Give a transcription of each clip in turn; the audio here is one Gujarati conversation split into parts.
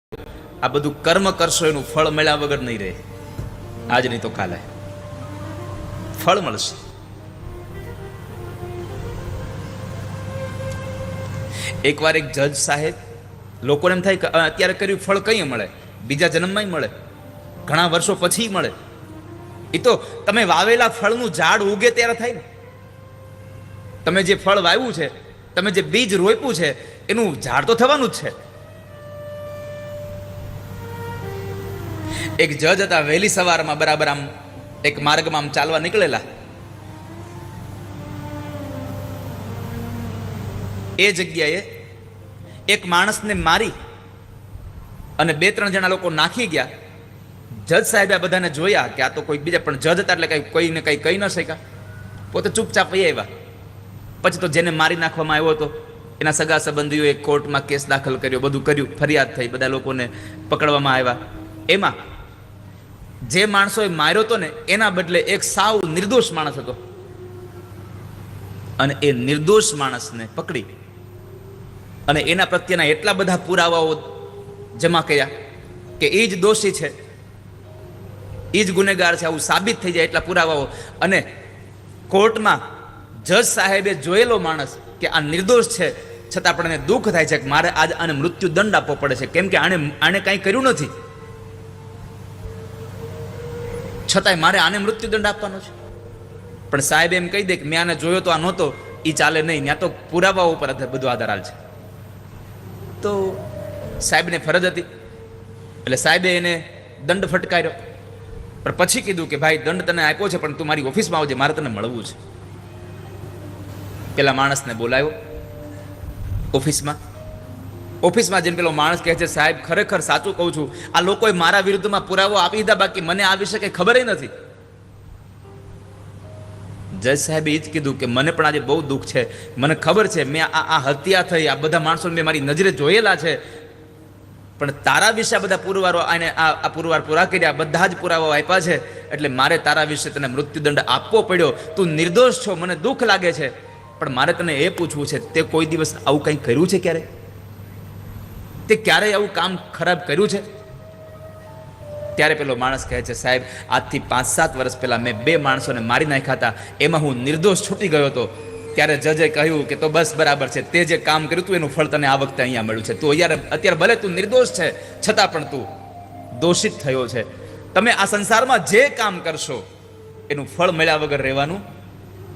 આ બધું કર્મ કરશો એનું ફળ મળ્યા વગર નહીં રહે. આજ નહીં તો કાલે ફળ મળશે. એકવાર એક જજ સાહેબ, લોકોને એમ થાય કે અત્યારે કર્યું ફળ કઈ મળે, બીજા જન્મમાં મળે, ઘણા વર્ષો પછી મળે. એ તો તમે વાવેલા ફળનું ઝાડ ઉગે ત્યારે થાય ને. તમે જે ફળ વાવ્યું છે, તમે જે બીજ રોપ્યું છે, એનું ઝાડ તો થવાનું જ છે. એક જજ હતા, વહેલી સવારમાં બરાબર આમ એક માર્ગમાં આમ ચાલવા નીકળેલા. એ જગ્યાએ એક માણસને મારી અને 2-3 જણા લોકો નાખી ગયા. જજ સાહેબે આ બધાને જોયા કે આ તો કોઈ બીજા, પણ જજ હતા એટલે કઈ કોઈને કઈ કહી ન શક્યા, પોતે ચૂપચાપ વહી આવ્યા. પછી તો જેને મારી નાખવામાં આવ્યો હતો એના સગા સંબંધીઓએ કોર્ટમાં કેસ દાખલ કર્યો, બધું કર્યું, ફરિયાદ થઈ, બધા લોકોને પકડવામાં આવ્યા. એમાં જે માણસોએ માર્યો હતો ને એના બદલે એક સાવ નિર્દોષ માણસ હતો, અને એ નિર્દોષ માણસને પકડી અને એના પ્રત્યેના એટલા બધા પુરાવાઓ જમા કર્યા કે એ જ દોષી છે, એ જ ગુનેગાર છે, આવું સાબિત થઈ જાય એટલા પુરાવાઓ. અને કોર્ટમાં જજ સાહેબે જોયેલો માણસ કે આ નિર્દોષ છે, છતાં પણ એને દુઃખ થાય છે કે મારે આજ આને મૃત્યુ દંડ આપવો પડે છે, કેમ કે આણે કાંઈ કર્યું નથી, છતાંય મારે આને મૃત્યુ દંડ આપવાનો છે. પણ સાહેબ એમ કહી દે કે મેં આને જોયો તો આ નહોતો, એ ચાલે નહીં, ત્યાં તો પુરાવાઓ ઉપર બધું આધાર હાલ છે. તો સાહેબને ફરજ હતી એટલે સાહેબે એને દંડ ફટકાર્યો. પણ પછી કીધું કે ભાઈ દંડ તને આપ્યો છે, પણ તું મારી ઓફિસમાં આવજે, મારે તને મળવું છે. પેલા માણસને બોલાવ્યો ઓફિસમાં જઈને પેલો માણસ કહે છે, સાહેબ ખરેખર સાચું કહું છું, આ લોકોએ મારા વિરુદ્ધમાં પુરાવો આપી દીધા, બાકી મને આ વિશે કંઈ ખબર નથી. જજ સાહેબે એ જ કીધું કે મને પણ આજે બહુ દુઃખ છે, મને ખબર છે મેં આ હત્યા થઈ, આ બધા માણસોને મેં મારી નજરે જોયેલા છે, પણ તારા વિશે આ બધા પુરવારો આને આ પુરવાર પૂરા કર્યા, બધા જ પુરાવાઓ આપ્યા છે, એટલે મારે તારા વિશે તને મૃત્યુદંડ આપવો પડ્યો. તું નિર્દોષ છો, મને દુઃખ લાગે છે, પણ મારે તને એ પૂછવું છે, તે કોઈ દિવસ આવું કંઈ કર્યું છે? ક્યારે તે ક્યારેય આવું કામ ખરાબ કર્યું છે? ત્યારે પેલો માણસ કહે છે, સાહેબ આજથી 5-7 વર્ષ પહેલા મેં 2 માણસોને મારી નાખ્યા હતા, એમાં હું નિર્દોષ છૂટી ગયો હતો. ત્યારે જજે કહ્યું કે તો બસ બરાબર છે, તે જે કામ કર્યું તું એનું ફળ તને આ વખતે અહીંયા મળ્યું છે. તું અત્યારે ભલે તું નિર્દોષ છે, છતાં પણ તું દોષિત થયો છે. તમે આ સંસારમાં જે કામ કરશો એનું ફળ મળ્યા વગર રહેવાનું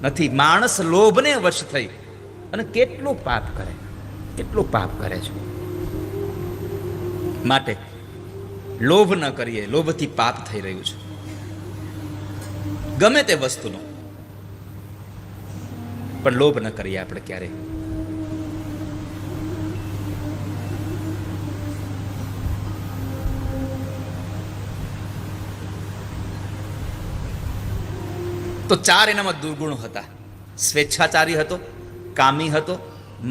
નથી. માણસ લોભને વશ થઈ અને કેટલું પાપ કરે છે. માટે લોભ ન કરીએ, લોભથી પાપ થઈ રહ્યું છે, ગમે તે વસ્તુનો, પણ લોભ ન કરીએ આપણે ક્યારેય. તો 4 એનામાં દુર્ગુણો હતા. સ્વેચ્છાચારી હતો, કામી હતો,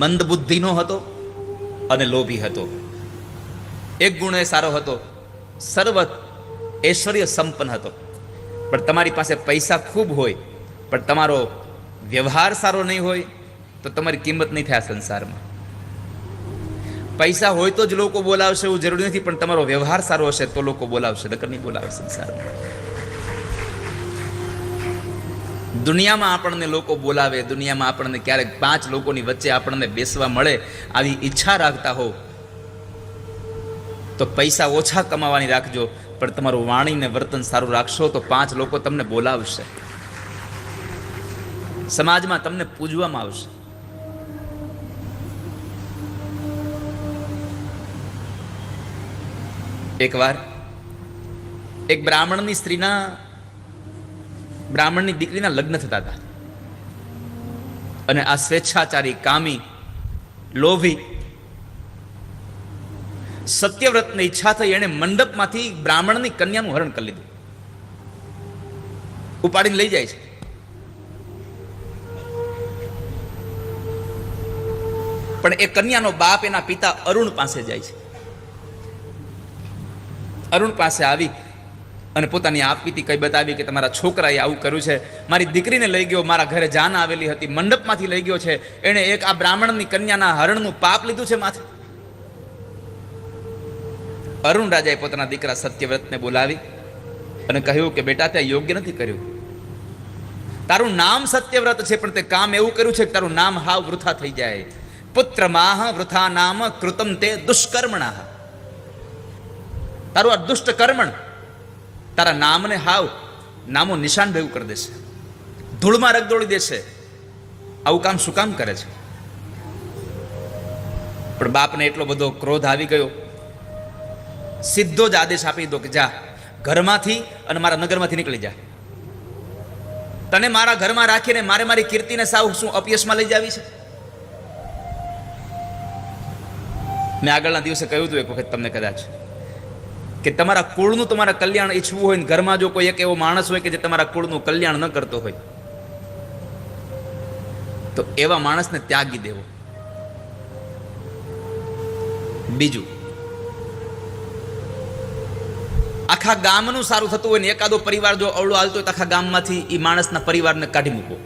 મંદ બુદ્ધિનો હતો અને લોભી હતો. એક ગુણ એ સારો હતો, સર્વ ઐશ્વર્ય સંપન્ન હતો. પણ તમારી પાસે પૈસા ખૂબ હોય પણ તમારો વ્યવહાર સારો નહીં હોય તો તમારી કિંમત નહીં થાય સંસારમાં. પૈસા હોય તો જ લોકો બોલાવશે એવું જરૂરી નથી, પણ તમારો વ્યવહાર સારો હશે તો લોકો બોલાવશે, નકર નહીં બોલાવે સંસારમાં. દુનિયામાં આપણને લોકો બોલાવે, દુનિયામાં આપણને ક્યારેક 5 લોકોની વચ્ચે આપણને બેસવા મળે, આવી ઈચ્છા રાખતા હો તો પૈસા ઓછા કમાવાની રાખજો, પણ તમારું વાણીને વર્તન સારું રાખશો તો 5 લોકો તમને બોલાવશે, સમાજમાં તમને પૂજવામાં આવશે. એકવાર એક બ્રાહ્મણની દીકરીના લગ્ન થતા હતા, અને આ સ્વેચ્છાચારી, કામી, લોભી, સત્યવ્રતની ઈચ્છા થઈ, એણે મંડપમાંથી બ્રાહ્મણની કન્યાનું હરણ કરી લીધું, ઉપાડીને લઈ જાય છે. પણ એ કન્યાનો બાપ એના પિતા અરુણ પાસે જાય છે. અરુણ પાસે આવી અને પોતાની આપવીતી કઈ બતાવી કે તમારા છોકરાએ આવું કર્યું છે, મારી દીકરીને લઈ ગયો, મારા ઘરે જાન આવેલી હતી, મંડપમાંથી લઈ ગયો છે, એણે એક આ બ્રાહ્મણની કન્યાના હરણનું પાપ લીધું છે માથે. અરુણ રાજાએ પોતાના દીકરા સત્યવ્રતને બોલાવી અને કહ્યું કે બેટા, તે યોગ્ય નથી કર્યું. તારું નામ સત્યવ્રત છે, પણ તે કામ એવું કર્યું છે કે તારું નામ હાવ વૃથા થઈ જાય. પુત્ર માહ વૃથા નામ કૃતમ તે દુષ્કર્મણા. તારું આ દુષ્ટ કર્મણ તારા નામને હાવ નામો નિશાન ભેગું કરી દેશે, ધૂળમાં રગદોળી દેશે. આવું કામ શું કામ કરે છે? પણ બાપને એટલો બધો ક્રોધ આવી ગયો, સીધો જ આદેશ આપી દો કે જા ઘરમાંથી અને મારા નગરમાંથી નીકળી જા. તને મારા ઘરમાં રાખીને મારે મારી કીર્તિને સાવ શું અપયશમાં લઈ જાવી છે? મેં આગળના દિવસે કહ્યું હતું એક વખત તમને કદાચ કે તમારા કુળનું તમારા કલ્યાણ ઈચ્છવું હોય ને ઘરમાં જો કોઈ એક એવો માણસ હોય કે જે તમારા કુળનું કલ્યાણ ન કરતો હોય તો એવા માણસને ત્યાગી દેવો. બીજું, આખા ગામનું સારું થતું હોય ને એકાદો પરિવાર જો અવળો હાલતો હોય તો આખા ગામમાંથી એ માણસના પરિવારને કાઢી મૂકો,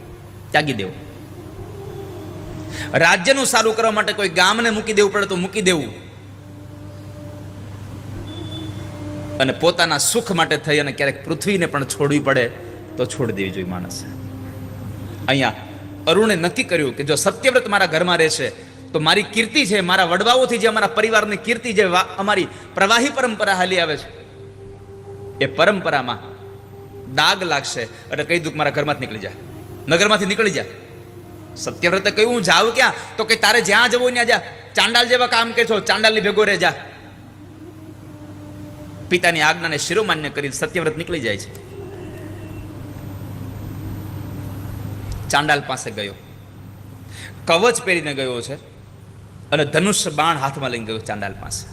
ત્યાગી દેવો. રાજ્યનું સારું કરવા માટે કોઈ ગામને મૂકી દેવું પડે તો મૂકી દેવું, અને પોતાના સુખ માટે થઈ અને ક્યારેક પૃથ્વીને પણ છોડવી પડે તો છોડી દેવી જોઈએ માણસ. અહીંયા અરુણે નક્કી કર્યું કે જો સત્યવ્રત મારા ઘરમાં રહેશે તો મારી કીર્તિ છે, મારા વડવાઓથી જે અમારા પરિવારની કીર્તિ, જે અમારી પ્રવાહી પરંપરા હાલી આવે છે, એ પરંપરામાં દાગ લાગશે. એટલે કહી દઉં મારા ઘરમાંથી નીકળી જા, નગરમાંથી નીકળી જા. સત્યવ્રતે કહ્યું હું જાઉં ક્યાં? તો કે તારે જ્યાં જવું ત્યાં જા, ચાંડાલ જેવા કામ કે છો, ચાંડાલની ભેગો રહે જા. પિતાની આજ્ઞાને શિરોમાન્ય કરી સત્યવ્રત નીકળી જાય છે. ચાંડાલ પાસે ગયો, કવચ પહેરીને ગયો છે અને ધનુષ્ય બાણ હાથમાં લઈને ગયો ચાંડાલ પાસે.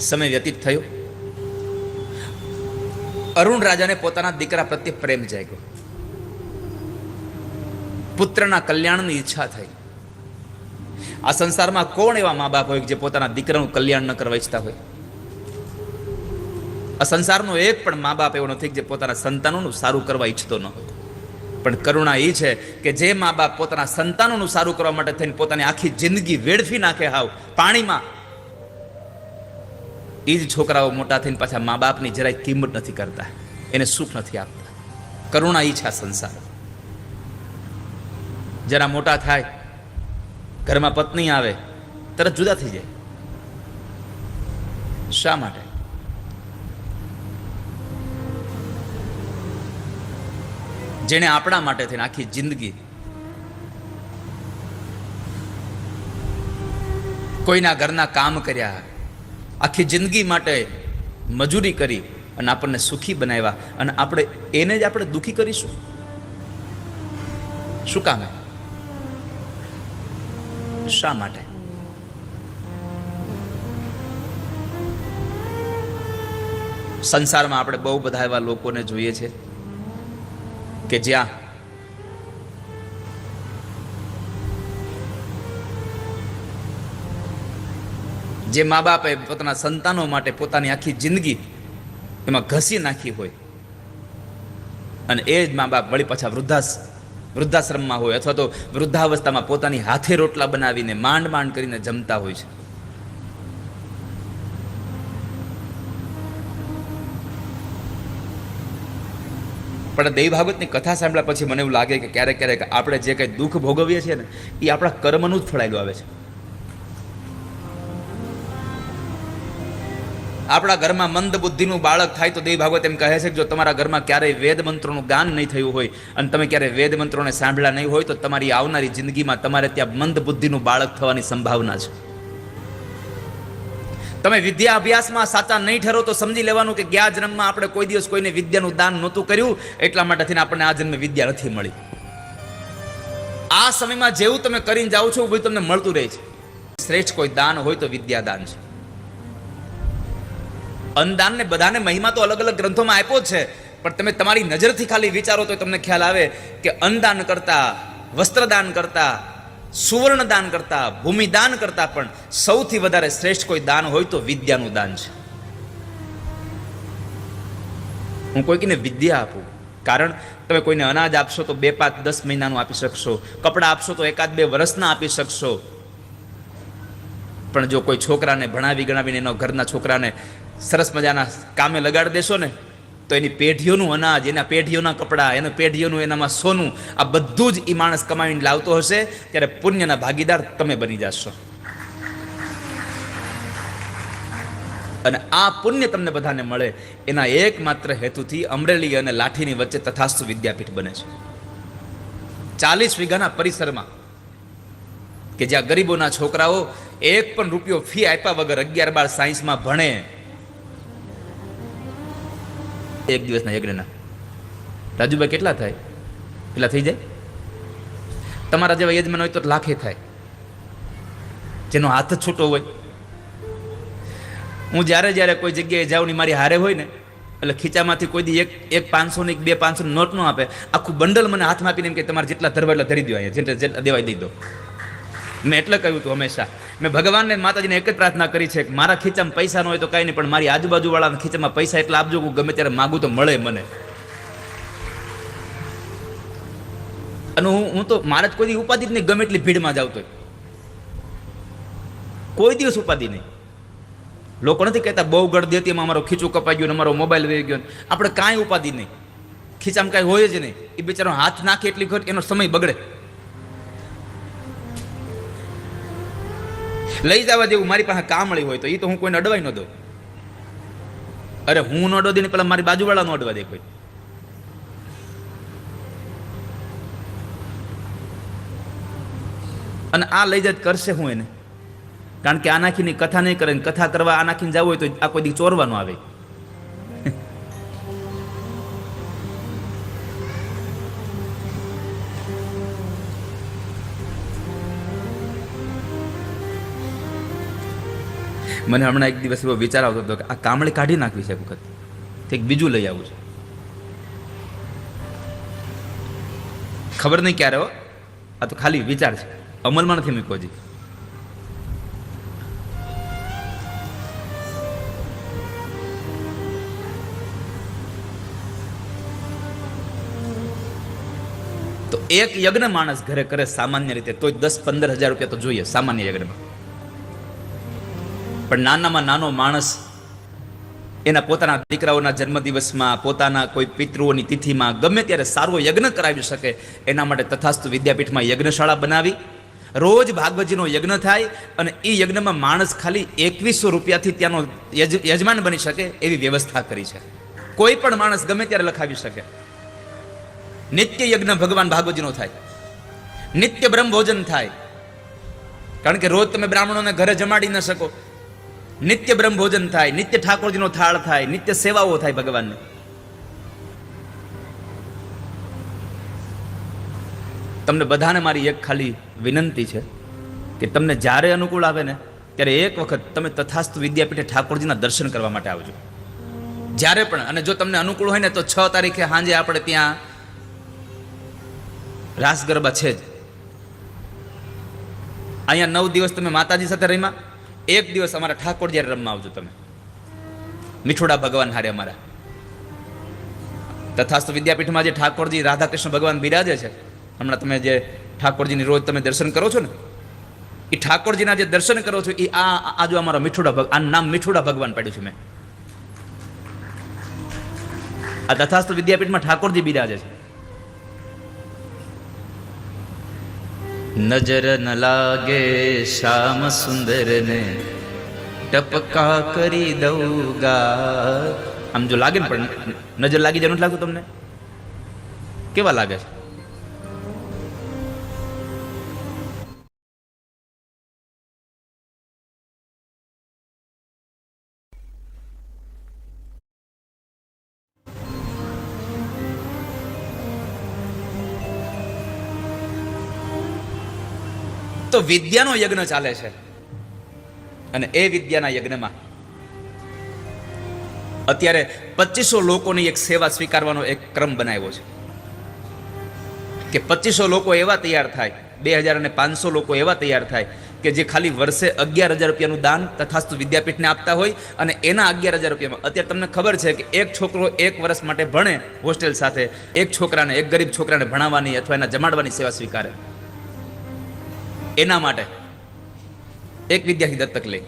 સમય વ્યતીત થયો. અરુણ રાજાને પોતાના દીકરા પ્રત્યે પ્રેમ જાગ્યો, પુત્રના કલ્યાણની ઈચ્છા થઈ. આ સંસારમાં કોણ એવા મા બાપ હોય જે પોતાના દીકરાનું કલ્યાણ ન કરવા ઈચ્છતા હોય? આ સંસારનો એક પણ મા બાપ એવો નથી જે પોતાના સંતાનોનું સારું કરવા ઈચ્છતો ન હોય. પણ કરુણા એ છે કે જે મા બાપ પોતાના સંતાનોનું સારું કરવા માટે થઈને પોતાની આખી જિંદગી વેડફી નાખે હાવ પાણીમાં, એ જ છોકરાઓ મોટા થઈને પાછા મા બાપની જરાય કિંમત નથી કરતા, એને સુખ નથી આપતા. કરુણા એ છે આ સંસાર. જરા મોટા થાય, ઘરમાં પત્ની આવે, તરત જુદા થઈ જાય. શા માટે? જેણે આપણા માટે થઈને આખી જિંદગી કોઈના ઘરના કામ કર્યા, આખી જિંદગી માટે મજૂરી કરી અને આપણને સુખી બનાવ્યા, અને આપણે એને જ આપણે દુઃખી કરીશું? શું કામે? શા માટે? સંસારમાં આપણે બહુ બધા એવા લોકોને જોઈએ છે કે જ્યાં જે મા બાપે પોતાના સંતાનો માટે પોતાની આખી જિંદગી એમાં ઘસી નાખી હોય, અને એ જ મા બાપ વળી પાછા વૃદ્ધાશ્રમમાં હોય અથવા તો વૃદ્ધાવસ્થામાં પોતાની હાથે રોટલા બનાવીને માંડ માંડ કરીને જમતા હોય છે. પણ દેવી ભાગવતની કથા સાંભળ્યા પછી મને એવું લાગે કે ક્યારેક ક્યારેક આપણે જે કંઈ દુઃખ ભોગવીએ છીએ ને એ આપણા કર્મનું જ ફળાયેલું આવે છે. આપણા ઘરમાં મંદ બુદ્ધિનું બાળક થાય તો દેવી ભાગવત એમ કહે છે કે જો તમારા ઘરમાં ક્યારેય વેદ મંત્રોનું ગાન નહીં થયું હોય અને તમે ક્યારેય વેદ મંત્રોને સાંભળ્યા નહીં હોય તો તમારી આવનારી જિંદગીમાં તમારે ત્યાં મંદ બુદ્ધિનું બાળક થવાની સંભાવના છે. તમે વિદ્યા અભ્યાસમાં સાચા નહીં ઠરો તો સમજી લેવાનું કે ગયા જન્મમાં આપણે કોઈ દિવસ કોઈને વિદ્યાનું દાન નહોતું કર્યું, એટલા માટે થઈને આપણને આ જન્મે વિદ્યા નથી મળી. આ સમયમાં જેવું તમે કરીને જાઓ છો બધું તમને મળતું રહે છે. શ્રેષ્ઠ કોઈ દાન હોય તો વિદ્યાદાન છે. અન્નદાનને બધાને મહિમા તો અલગ અલગ ગ્રંથોમાં આપ્યો જ છે, પણ તમે તમારી નજરથી ખાલી વિચારો તો તમને ખ્યાલ આવે કે અન્નદાન કરતા, વસ્ત્રદાન કરતા, સુવર્ણ દાન કરતા, ભૂમિદાન કરતા પણ સૌથી વધારે શ્રેષ્ઠ કોઈ દાન હોય તો વિદ્યાનું દાન છે. હું કોઈકને વિદ્યા આપું, કારણ તમે કોઈને અનાજ આપશો તો 2, 5, 10 મહિનાનું આપી શકશો, કપડાં આપશો તો 1-2 વર્ષના આપી શકશો, પણ જો કોઈ છોકરાને ભણાવી ગણાવીને એનો ઘરના છોકરાને સરસ મજાના કામે લગાડી દેશો ને, તો એની પેઢીઓનું અનાજ, એના પેઢીઓના કપડાં, એના પેઢીઓનું એનામાં સોનું, આ બધું જ એ માણસ કમાવીને લાવતો હશે. ત્યારે પુણ્યના ભાગીદાર તમે બની જશો. અને આ પુણ્ય તમને બધાને મળે એના એકમાત્ર હેતુથી અમરેલી અને લાઠીની વચ્ચે તથાસ્તુ વિદ્યાપીઠ બને છે. 40 વીઘાના પરિસરમાં, કે જ્યાં ગરીબોના છોકરાઓ એક પણ રૂપિયો ફી આપ્યા વગર 11-12 સાયન્સમાં ભણે. એક દિવસના યજ્ઞના રાજુભાઈ કેટલા થાય? એટલા થઈ જાય? તમારા જેવા યજમાન હોય તો લાખે થાય, જેનો હાથ જ છૂટો હોય. હું જ્યારે કોઈ જગ્યાએ જાઉં ને મારી હારે હોય ને, એટલે ખીચામાંથી કોઈ દી એક 500 ની 2 500 નોટ નો આપે, આખું બંડલ મને હાથમાં આપીને એમ કે તમારે જેટલા ધરવા એટલા ધરી દો, અહીંયા જેટલા દેવાય દઈ દો. મેં એટલે કહ્યું હતું હંમેશા, મેં ભગવાનને માતાજીને એક જ પ્રાર્થના કરી છે કે મારા ખીચામાં પૈસા ન હોય તો કાંઈ નહીં, પણ મારી આજુબાજુવાળાના ખીચામાં પૈસા એટલા આપજો, હું ગમે ત્યારે માગું તો મળે મને. અને હું તો મારે જ કોઈ દી ઉપાધિ જ નહીં, ગમે એટલી ભીડમાં જાવ તો કોઈ દિવસ ઉપાધિ નહીં. લોકો નથી કહેતા બહુ ગળદી હતી, એમાં અમારો ખીચું કપાઈ ગયું, અમારો મોબાઈલ વહી ગયો. આપણે કાંઈ ઉપાધિ નહીં, ખીચામાં કાંઈ હોય જ નહીં. એ બિચારો હાથ નાખે એટલી વખત એનો સમય બગડે. લઈ જવા જેવું મારી પાસે કામળી હોય તો એ તો હું કોઈને અડવાઈ ન દઉં. અરે હું ન અડવા દે ને પેલા મારી બાજુવાળા નો અડવા દે કોઈ. અને આ લઈ જાય કરશે હું એને, કારણ કે આ નાખીની કથા નહીં કરે, કથા કરવા આ નાખીને જવું હોય તો આ કોઈ દી ચોરવાનું આવે. મને હમણાં એક દિવસ એવો વિચાર આવતો હતો કે આ કામળી કાઢી નાખવી છે વખત, કંઈક બીજું લઈ આવું છે. ખબર નહીં ક્યારે હો, આ તો ખાલી વિચાર છે, અમલમાં નથી મૂક્યો હજી. તો એક યજ્ઞ માણસ ઘરે કરે સામાન્ય રીતે તો 10-15 હજાર રૂપિયા તો જોઈએ સામાન્ય યજ્ઞમાં. પણ નાનામાં નાનો માણસ એના પોતાના દીકરાઓના જન્મદિવસમાં, પોતાના કોઈ પિતૃઓની તિથિમાં ગમે ત્યારે સારો યજ્ઞ કરાવી શકે એના માટે તથાસ્તુ વિદ્યાપીઠમાં યજ્ઞશાળા બનાવી રોજ ભાગવતજીનો યજ્ઞ થાય. અને એ યજ્ઞમાં માણસ ખાલી 2100 રૂપિયાથી ત્યાંનો યજમાન બની શકે એવી વ્યવસ્થા કરી છે. કોઈ પણ માણસ ગમે ત્યારે લખાવી શકે. નિત્ય યજ્ઞ ભગવાન ભાગવતજીનો થાય, નિત્ય બ્રહ્મ ભોજન થાય, કારણ કે રોજ તમે બ્રાહ્મણોને ઘરે જમાડી ન શકો. નિત્ય બ્રહ્મ ભોજન થાય, નિત્ય ઠાકોરજીનો થાળ થાય, નિત્ય સેવાઓ થાય ભગવાનને. તમને બધાને મારી એક ખાલી વિનંતી છે કે તમને જ્યારે અનુકૂળ આવે ને ત્યારે એક વખત તમે તથાસ્તુ વિદ્યાપીઠે ઠાકોરજીના દર્શન કરવા માટે આવજો, જ્યારે પણ. અને જો તમને અનુકૂળ હોય ને તો 6 તારીખે સાંજે આપણે ત્યાં રાસ ગરબા છે જ. અહીંયા 9 દિવસ તમે માતાજી સાથે રમ્યા, એક દિવસ અમારા ઠાકોરજી રમવા આવજો તમે, મીઠોડા ભગવાન હારે અમારા. તથાસ્તુ વિદ્યાપીઠમાં જે ઠાકોરજી રાધા કૃષ્ણ ભગવાન બિરાજે છે, હમણાં તમે જે ઠાકોરજીની રોજ તમે દર્શન કરો છો ને, એ ઠાકોરજીના જે દર્શન કરો છો એ આ જો અમારો મીઠોડા, આ નામ મીઠોડા ભગવાન પાડ્યું છે મેં. આ તથાસ્તુ વિદ્યાપીઠમાં ઠાકોરજી બિરાજે છે. નજર ન લાગે શ્યામ સુંદર ને ટપકા કરી દઉંગા. આમ જો લાગે ને, પણ નજર લાગી જાય નથી લાગતું તમને? કેવા લાગે છે? તો વિદ્યાનો યજ્ઞ ચાલે છે, અને એ વિદ્યાના યજ્ઞમાં અત્યારે 2500 લોકોની એક સેવા સ્વીકારવાનો એક ક્રમ બનાવ્યો છે કે 2500 લોકો એવા તૈયાર થાય, 2500 લોકો એવા તૈયાર થાય કે જે ખાલી વર્ષે 11,000 રૂપિયાનું દાન તથાસ્તુ વિદ્યાપીઠને આપતા હોય. અને એના 11,000 રૂપિયામાં અત્યારે તમને ખબર છે કે એક છોકરો 1 વર્ષ માટે ભણે હોસ્ટેલ સાથે, એક છોકરાને, એક ગરીબ છોકરાને ભણાવવાની અથવા એના જમાડવાની સેવા સ્વીકારે. એના માટે એક વિદ્યાર્થી દત્તક લઈ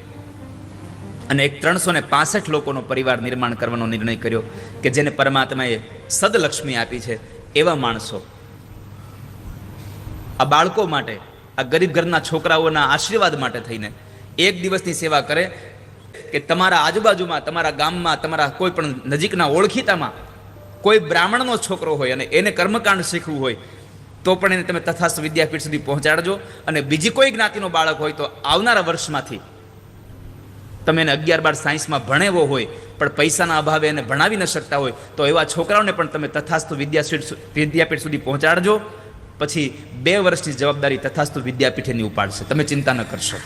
અને એક 365 લોકોનો પરિવાર નિર્માણ કરવાનો નિર્ણય કર્યો કે જેને પરમાત્માએ સદલક્ષ્મી આપી છે. એવા માણસો આ બાળકો માટે, આ ગરીબ ઘરના છોકરાઓના આશીર્વાદ માટે થઈને એક દિવસની સેવા કરે કે તમારા આજુબાજુમાં, તમારા ગામમાં, તમારા કોઈ પણ નજીકના ઓળખીતામાં કોઈ બ્રાહ્મણનો છોકરો હોય અને એને કર્મકાંડ શીખવું હોય તો પણ એને તમે તથાસ્તુ વિદ્યાપીઠ સુધી પહોંચાડજો. અને બીજી કોઈ જ્ઞાતિનો બાળક હોય તો આવનારા વર્ષમાંથી તમે એને 11-12 સાયન્સમાં ભણેવો હોય પણ પૈસાના અભાવે એને ભણાવી ન શકતા હોય તો એવા છોકરાઓને પણ તમે તથાસ્તુ વિદ્યાપીઠ સુધી પહોંચાડજો. પછી 2 વર્ષની જવાબદારી તથાસ્તુ વિદ્યાપીઠ એની ઉપાડશે, તમે ચિંતા ન કરશો.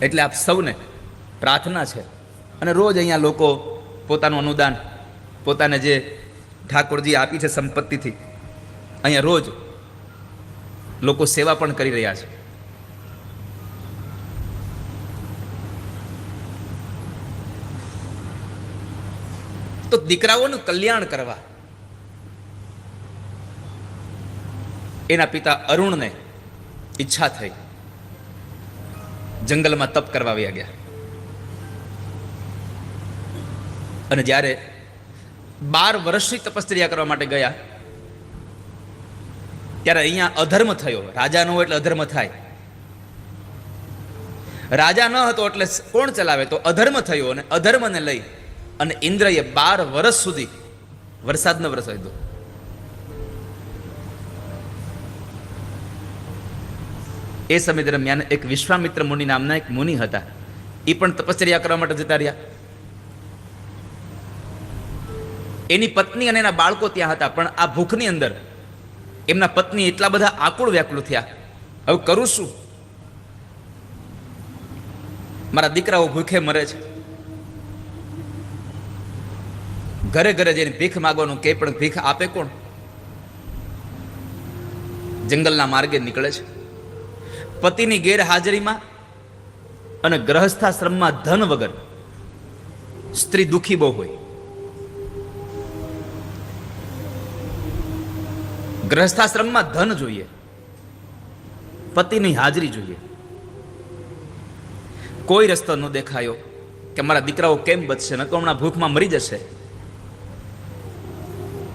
એટલે આપ સૌને પ્રાર્થના છે. અને રોજ અહીંયા લોકો પોતાનું અનુદાન, પોતાને જે ઠાકોરજી આપી છે સંપત્તિથી, અહીંયા રોજ લોકો સેવા પણ કરી રહ્યા છે. તો દીકરાઓનું કલ્યાણ કરવા એના પિતા અરુણને ઈચ્છા થઈ, જંગલમાં તપ કરવા વયા ગયા. અને જ્યારે 12 વર્ષની તપશ્ચર્યા કરવા માટે ગયા ત્યારે અહીંયા અધર્મ થયો. રાજા ન હોય એટલે અધર્મ થાય. રાજા ન હતો એટલે કોણ ચલાવે? તો અધર્મ થયો. અને અધર્મને લઈ અને ઇન્દ્રએ 12 વર્ષ સુધી વરસાદ ન વરસાવી દીધો. એ સમય દરમિયાન એક વિશ્વામિત્ર મુનિ નામના એક મુનિ હતા. એ પણ તપશ્ચર્યા કરવા માટે જતા રહ્યા. એની પત્ની અને એના બાળકો ત્યાં હતા. પણ આ ભૂખની અંદર એમના પત્ની એટલા બધા આકુળ વ્યાકુળ થયા, હવે કરું શું? મારા દીકરાઓ ભૂખે મરે છે. ઘરે ઘરે જઈને ભીખ માગવાનું કે પણ ભીખ આપે કોણ? જંગલના માર્ગે નીકળે છે. પતિની ગેરહાજરીમાં અને ગ્રહસ્થાશ્રમમાં ધન વગર સ્ત્રી દુઃખી બહુ હોય. ગ્રહસ્થાશ્રમમાં ધન જોઈએ, પતિની હાજરી જોઈએ. કોઈ રસ્તો ન દેખાયો કે મારા દીકરાઓ કેમ બચશે, ન તો હમણાં ભૂખમાં મરી જશે.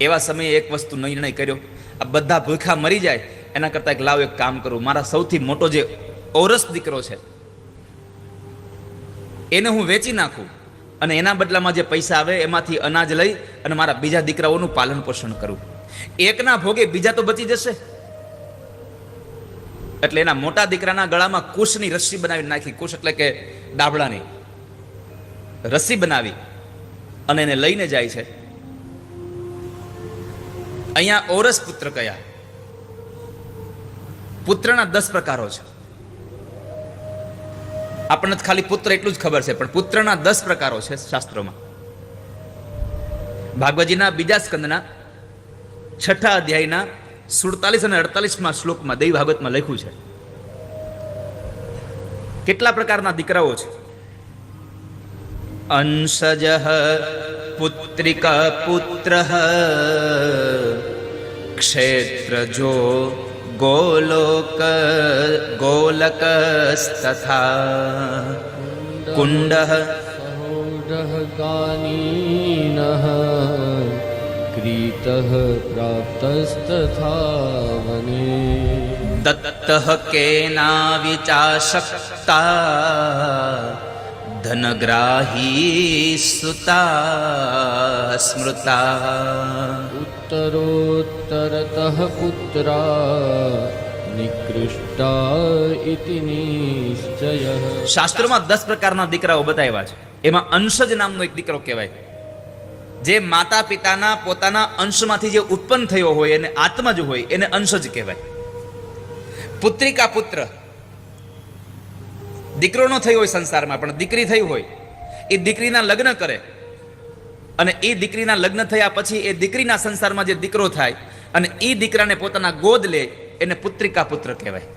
એવા સમયે એક વસ્તુ નિર્ણય કર્યો, આ બધા ભૂખા મરી જાય એના કરતાં એક લાવ એક કામ કરું, મારા સૌથી મોટો જે ઔરસ દીકરો છે એને હું વેચી નાખું અને એના બદલામાં જે પૈસા આવે એમાંથી અનાજ લઈ અને મારા બીજા દીકરાઓનું પાલન પોષણ કરું. એકના ભોગે બીજા તો બચી જશે. એટલે એના મોટા દીકરાના ગળામાં કુશની રસ્સી બનાવી નાખી. કુશ એટલે કે ડાબડાની રસ્સી બનાવી અને એને લઈને જાય છે. અહીંયા ઔરસ પુત્ર કયા? પુત્રના 10 પ્રકારો છે. આપણને ખાલી પુત્ર એટલું જ ખબર છે, પણ પુત્રના 10 પ્રકારો છે શાસ્ત્રોમાં. ભાગવતજીના 2 સ્કંદના 6 અધ્યાયના 47 અને 48માં શ્લોકમાં દૈવ ભાગવતમાં લખ્યું છે કેટલા પ્રકારના દીકરાઓ છે. અંશજ પુત્રિકા પુત્ર ક્ષેત્રજો ગોલકસ્તથા કુંડઃ ગાનીનઃ ક્રીતઃ પ્રાપ્તસ્તથા વને દત્તઃ કેનાવિચાશક્તા ધનગ્રાહી સુતા સ્મૃતા ઉત્તરોત્તરતઃ પુત્રા નિકૃષ્ટા ઇતિ નિશ્ચયઃ. શાસ્ત્રોમાં 10 પ્રકારના દીકરાઓ બતાવ્યા છે. એમાં અંશજ નામનો એક દીકરો કહેવાય, જે માતા પિતાના પોતાના અંશમાંથી જે ઉત્પન્ન થયો હોય એને આત્મજ હોય એને અંશજ કહેવાય. પુત્રિકા પુત્ર, દીકરો ન થયો હોય સંસારમાં પણ દીકરી થઈ હોય, એ દીકરીના લગ્ન કરે અને એ દીકરીના લગ્ન થયા પછી એ દીકરીના સંસારમાં જે દીકરો થાય અને એ દીકરાને પોતાના ગોદ લે એને પુત્રિકા પુત્ર કહેવાય.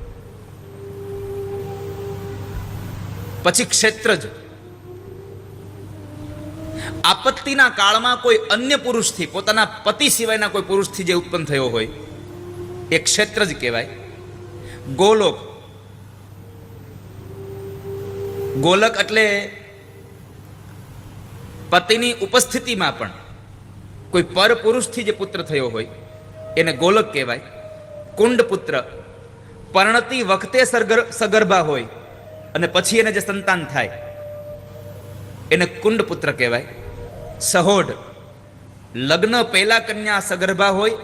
પછી ક્ષેત્રજ, આપત્તિના કાળમાં કોઈ અન્ય પુરુષથી, પોતાના પતિ સિવાયના કોઈ પુરુષથી જે ઉત્પન્ન થયો હોય એ ક્ષેત્રજ કહેવાય. ગોલોક, ગોલક એટલે પતિની ઉપસ્થિતિમાં પણ કોઈ પર પુરુષથી જે પુત્ર થયો હોય એને ગોલક કહેવાય. કુંડ પુત્ર પરણતી વખતે સગર્ભા હોય અને પછી એને જે સંતાન થાય એને કુંડ પુત્ર કહેવાય. સહોઢ લગ્ન પહેલા કન્યા સગર્ભા હોય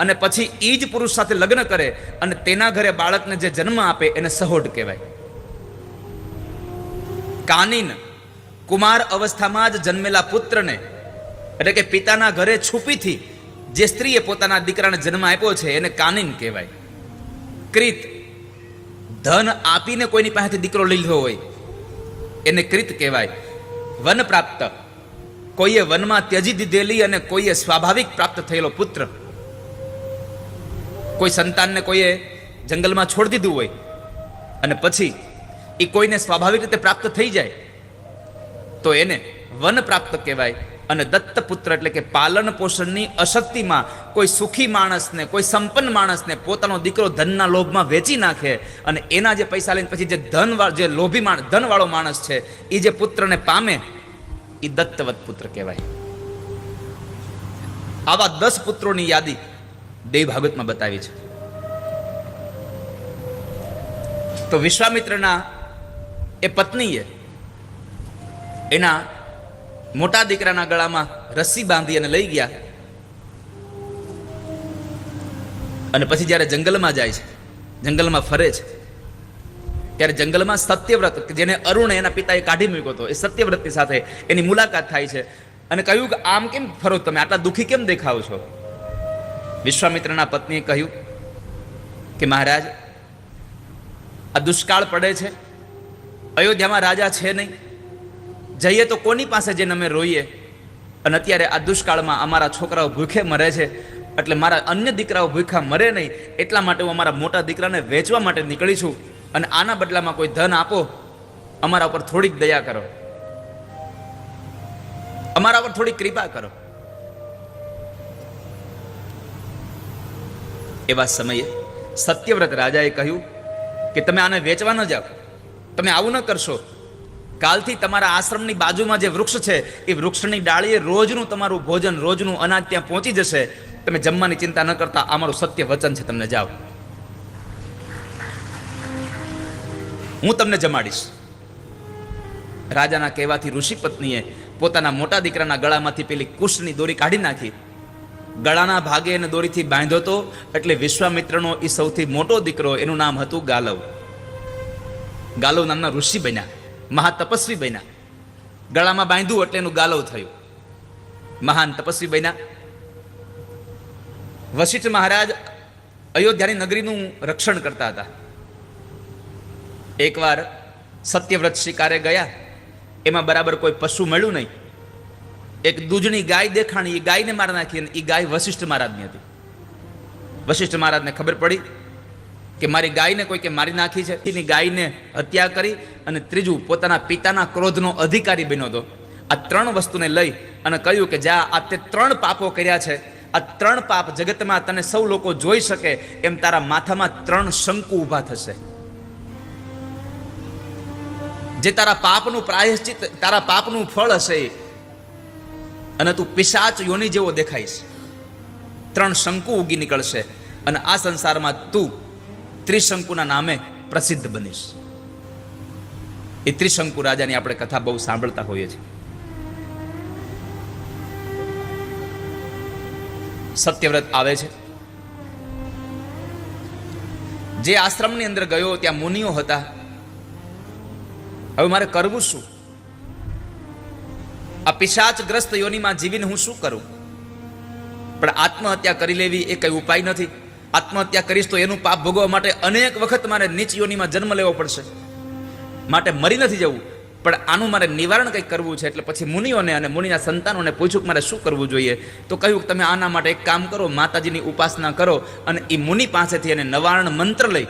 અને પછી એ જ પુરુષ સાથે લગ્ન કરે અને તેના ઘરે બાળકને જે જન્મ આપે એને સહોઢ કહેવાય. કાનીન કુમાર અવસ્થામાં જ જન્મેલા પુત્રને એટલે કે પિતાના ઘરે છુપીથી જે સ્ત્રીએ પોતાના દીકરાને જન્મ આપ્યો છે એને કાનીન કહેવાય. ક્રીત ધન આપીને કોઈની પાસેથી દીકરો લીધો હોય એને ક્રીત કહેવાય. વન પ્રાપ્ત કોઈએ વનમાં ત્યજી દીધેલી અને કોઈએ સ્વાભાવિક પ્રાપ્ત થયેલો પુત્ર. કોઈ સંતાનને કોઈએ જંગલમાં છોડી દીધું હોય અને પછી એ કોઈને સ્વાભાવિક રીતે પ્રાપ્ત થઈ જાય તો એને વન પ્રાપ્ત કહેવાય. અને દત્ત પુત્ર એટલે કે પાલન પોષણની અશક્તિમાં કોઈ સુખી માણસને કોઈ સંપન્ન માણસને પોતાનો દીકરો ધનના લોભમાં વેચી નાખે અને એના જે પૈસા લઈને પછી જે લોભી માણસ ધનવાળો માણસ છે એ જે પુત્રને પામે એ દત્તવત પુત્ર કહેવાય. આવા 10 પુત્રોની યાદી દેવ ભાગવતમાં બતાવી છે. તો વિશ્વામિત્રના એ પત્નીએ એના મોટા દીકરાના ગળામાં રસ્સી બાંધી અને લઈ ગયા અને પછી જ્યારે જંગલમાં જાય છે, જંગલમાં ફરે છે, ત્યારે જંગલમાં સત્યવ્રત જેને અરુણ એના પિતાએ કાઢી મૂક્યો હતો એ સત્યવ્રતની સાથે એની મુલાકાત થાય છે અને કહ્યું કે આમ કેમ ફરો તમે, આટલા દુઃખી કેમ દેખાવ છો? વિશ્વામિત્રના પત્નીએ કહ્યું કે મહારાજ આ દુષ્કાળ પડે છે, અયોધ્યામાં રાજા છે નહીં, જઈએ તો કોની પાસે જઈને અમે રોઈએ અને અત્યારે આ દુષ્કાળમાં અમારા છોકરાઓ ભૂખે મરે છે એટલે મારા અન્ય દીકરાઓ ભૂખા મરે નહીં એટલા માટે હું અમારા મોટા દીકરાને વેચવા માટે નીકળી છું અને આના બદલામાં કોઈ ધન આપો, અમારા ઉપર થોડીક દયા કરો, અમારા ઉપર થોડી કૃપા કરો. એવા સમયે સત્યવ્રત રાજાએ કહ્યું કે તમે આને વેચવા ન જાઓ, તમે આવું ન કરશો. કાલથી તમારા આશ્રમની બાજુમાં જે વૃક્ષ છે એ વૃક્ષની ડાળીએ રોજનું તમારું ભોજન, રોજનું અનાજ ત્યાં પહોંચી જશે. તમે જમવાની ચિંતા ન કરતા, અમારું સત્ય વચન છે, તમને જાઓ, હું તમને જમાડીશ. રાજાના કહેવાથી ઋષિ પત્નીએ પોતાના મોટા દીકરાના ગળામાંથી પેલી કુશની દોરી કાઢી નાખી. ગળાના ભાગે એને દોરીથી બાંધ્યો હતો એટલે વિશ્વામિત્રનો એ સૌથી મોટો દીકરો, એનું નામ હતું ગાલવ. ગાલવ નામના ઋષિ બન્યા, મહાતપસ્વી બન્યા. ગળામાં બાંધ્યું એટલે એનું ગાલવ થયું, મહાન તપસ્વી બન્યા. વશિષ્ઠ મહારાજ અયોધ્યાની નગરીનું રક્ષણ કરતા હતા. એકવાર સત્યવ્રત શિકારે ગયા, એમાં બરાબર કોઈ પશુ મળ્યું નહીં. એક દૂધની ગાય દેખાણી, એ ગાયને મારી નાખી અને એ ગાય વશિષ્ઠ મહારાજની હતી. વશિષ્ઠ મહારાજને ખબર પડી કે મારી ગાયને કોઈકે મારી નાખી છે. એની ગાયને હત્યા કરી અને ત્રીજું પોતાના પિતાના ક્રોધનો અધિકારી બન્યો હતો. આ 3 વસ્તુને લઈ અને કહ્યું કે જા, આ તે 3 પાપો કર્યા છે, આ 3 પાપ જગતમાં તને સૌ લોકો જોઈ શકે એમ તારા માથામાં 3 શંકુ ઊભા થશે. જે તારા પાપનું પ્રાયશ્ચિત, તારા પાપનું ફળ હશે અને તું પિશાચ યોની જેવો દેખાઈશ. 3 શંકુ ઉગી નીકળશે અને આ સંસારમાં તું ત્રિશંકુના નામે પ્રસિદ્ધ બનીશ. એ ત્રિશંકુ રાજાની આપણે કથા બહુ સાંભળતા હોઈએ છીએ. સત્યવ્રત આવે છે, જે આશ્રમની અંદર ગયો ત્યાં મુનિઓ હતા. હવે મારે કરવું શું? આ પિશાચગ્રસ્ત યોનિમાં જીવીને હું શું કરું? પણ આત્મહત્યા કરી લેવી એ કઈ ઉપાય નથી. આત્મહત્યા કરીશ તો એનું પાપ ભોગવવા માટે અનેક વખત મારે નીચ યોનિમાં જન્મ લેવો પડશે. માટે મરી નથી જવું, પણ આનું મારે નિવારણ કંઈક કરવું છે. એટલે પછી મુનિઓને અને મુનિના સંતાનોને પૂછ્યું કે મારે શું કરવું જોઈએ. તો કહ્યું કે તમે આના માટે એક કામ કરો, માતાજીની ઉપાસના કરો. અને એ મુનિ પાસેથી એને નવાર્ણ મંત્ર લઈ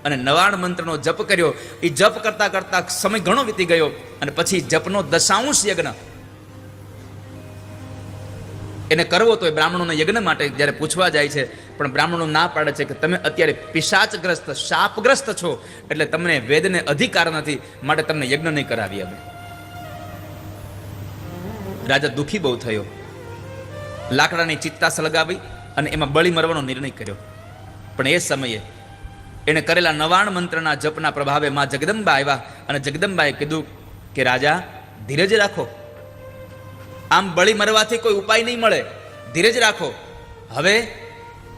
અને નવાર્ણ મંત્રનો જપ કર્યો. એ જપ કરતા કરતા સમય ઘણો વીતી ગયો અને પછી જપનો દશાંશ યજ્ઞ એને કરવો તો એ બ્રાહ્મણોના યજ્ઞ માટે જ્યારે પૂછવા જાય છે, પણ બ્રાહ્મણો ના પાડે છે કે તમે અત્યારે પિશાચગ્રસ્ત શાપગ્રસ્ત છો, એટલે તમને વેદને અધિકાર નથી, માટે તમને યજ્ઞ નહીં કરાવી અમે. રાજા દુઃખી બહુ થયો, લાકડાની ચિત્તા સળગાવી અને એમાં બળી મરવાનો નિર્ણય કર્યો. પણ એ સમયે એને કરેલા 99 મંત્રના જપના પ્રભાવે માં જગદંબા આવ્યા અને જગદંબાએ કીધું કે રાજા ધીરજ રાખો, આમ બળી મરવાથી કોઈ ઉપાય નહીં મળે, ધીરજ રાખો. હવે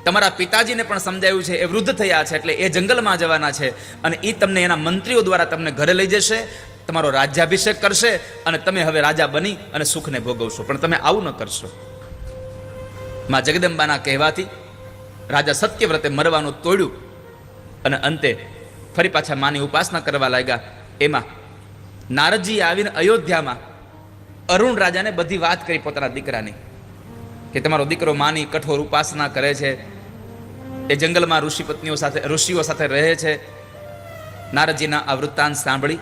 તમારા પિતાજીને પણ સમજાયું છે, એ વૃદ્ધ થયા છે, એટલે એ જંગલમાં જવાના છે અને એ તમને એના મંત્રીઓ દ્વારા તમને ઘરે લઈ જશે, તમારો રાજ્યાભિષેક કરશે અને તમે હવે રાજા બની અને સુખને ભોગવશો, પણ તમે આવું ન કરશો. માં જગદંબાના કહેવાથી રાજા સત્યવ્રતે મરવાનું તોડ્યું અને અંતે ફરી પાછા માની ઉપાસના કરવા લાગ્યા. એમાં નારદજી આવીને અયોધ્યામાં અરુણ રાજાને બધી વાત કરી પોતાના દીકરાની, કે તમારો દીકરો માની કઠોર ઉપાસના કરે છે, એ જંગલમાં ઋષિઓ સાથે રહે છે. નારદજીના આ વૃત્તાંત સાંભળી